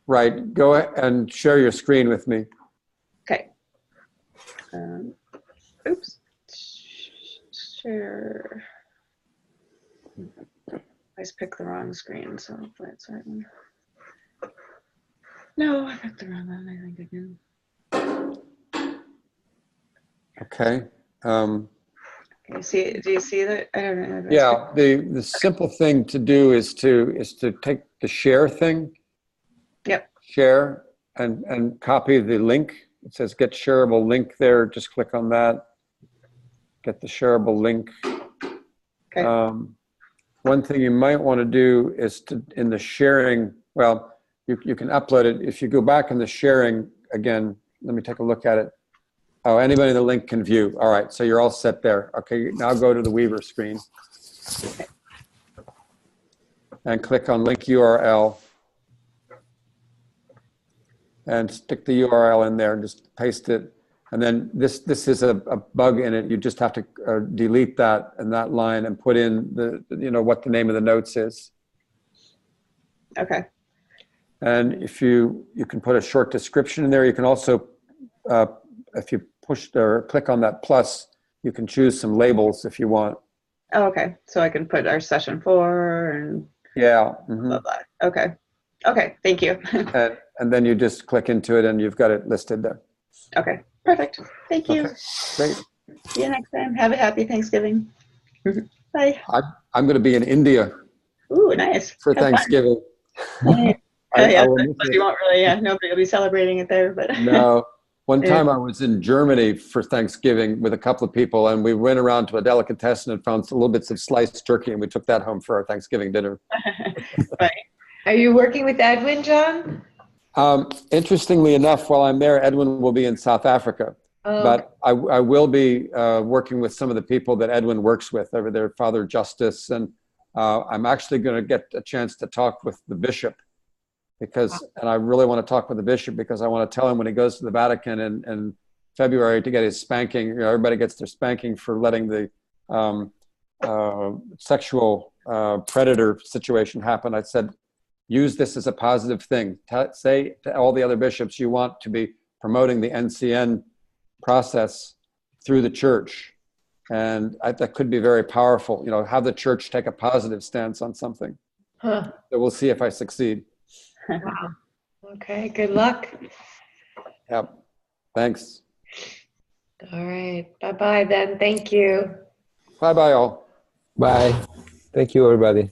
Speaker 1: Right. Go ahead and share your screen with me.
Speaker 8: Okay. Oops. Share. I just picked the wrong screen, so hopefully it's right one. No, I picked the wrong one. I think again.
Speaker 1: Okay.
Speaker 8: Do you see that? I don't know.
Speaker 1: Yeah. The simple thing to do is to take the share thing.
Speaker 8: Yep.
Speaker 1: Share and copy the link. It says get shareable link there. Just click on that. Get the shareable link.
Speaker 8: Okay.
Speaker 1: One thing you might want to do is to, in the sharing, well, you can upload it. If you go back in the sharing again, let me take a look at it. Oh, anybody in the link can view. All right, so you're all set there. Okay, now go to the Weaver screen. And click on link URL. And stick the URL in there and just paste it. And then this is a bug in it. You just have to delete that and that line and put in the, you know, what the name of the notes is.
Speaker 8: Okay.
Speaker 1: And if you can put a short description in there. You can also, if you push or click on that plus, you can choose some labels if you want.
Speaker 8: Oh, okay. So I can put our session 4 and
Speaker 1: yeah.
Speaker 8: Blah, blah. Okay. Okay. Thank you.
Speaker 1: and then you just click into it and you've got it listed there.
Speaker 8: Okay. Perfect. Thank you.
Speaker 1: Okay. Great.
Speaker 8: See you next time. Have a happy Thanksgiving. Bye.
Speaker 1: I'm going to be in India.
Speaker 8: Ooh, nice.
Speaker 1: For Thanksgiving.
Speaker 8: Yeah, you won't really, nobody will be celebrating it there, but.
Speaker 1: No, One time I was in Germany for Thanksgiving with a couple of people, and we went around to a delicatessen and found little bits of sliced turkey, and we took that home for our Thanksgiving dinner.
Speaker 8: Right.
Speaker 5: Are you working with Edwin, John?
Speaker 1: Interestingly enough, while I'm there, Edwin will be in South Africa.
Speaker 5: Oh,
Speaker 1: But I will be working with some of the people that Edwin works with over there, Father Justice, and I'm actually going to get a chance to talk with the bishop and I really want to talk with the bishop because I want to tell him when he goes to the Vatican in February to get his spanking. You know, everybody gets their spanking for letting the sexual predator situation happen. I said, use this as a positive thing. Say to all the other bishops you want to be promoting the NCN process through the church. And that could be very powerful, you know, have the church take a positive stance on something.
Speaker 5: huh.
Speaker 1: So we'll see if I succeed.
Speaker 5: Wow. Okay, good luck.
Speaker 1: Yep. Thanks.
Speaker 5: All right. Bye-bye then. Thank you.
Speaker 1: Bye-bye all.
Speaker 3: Bye. Thank you, everybody.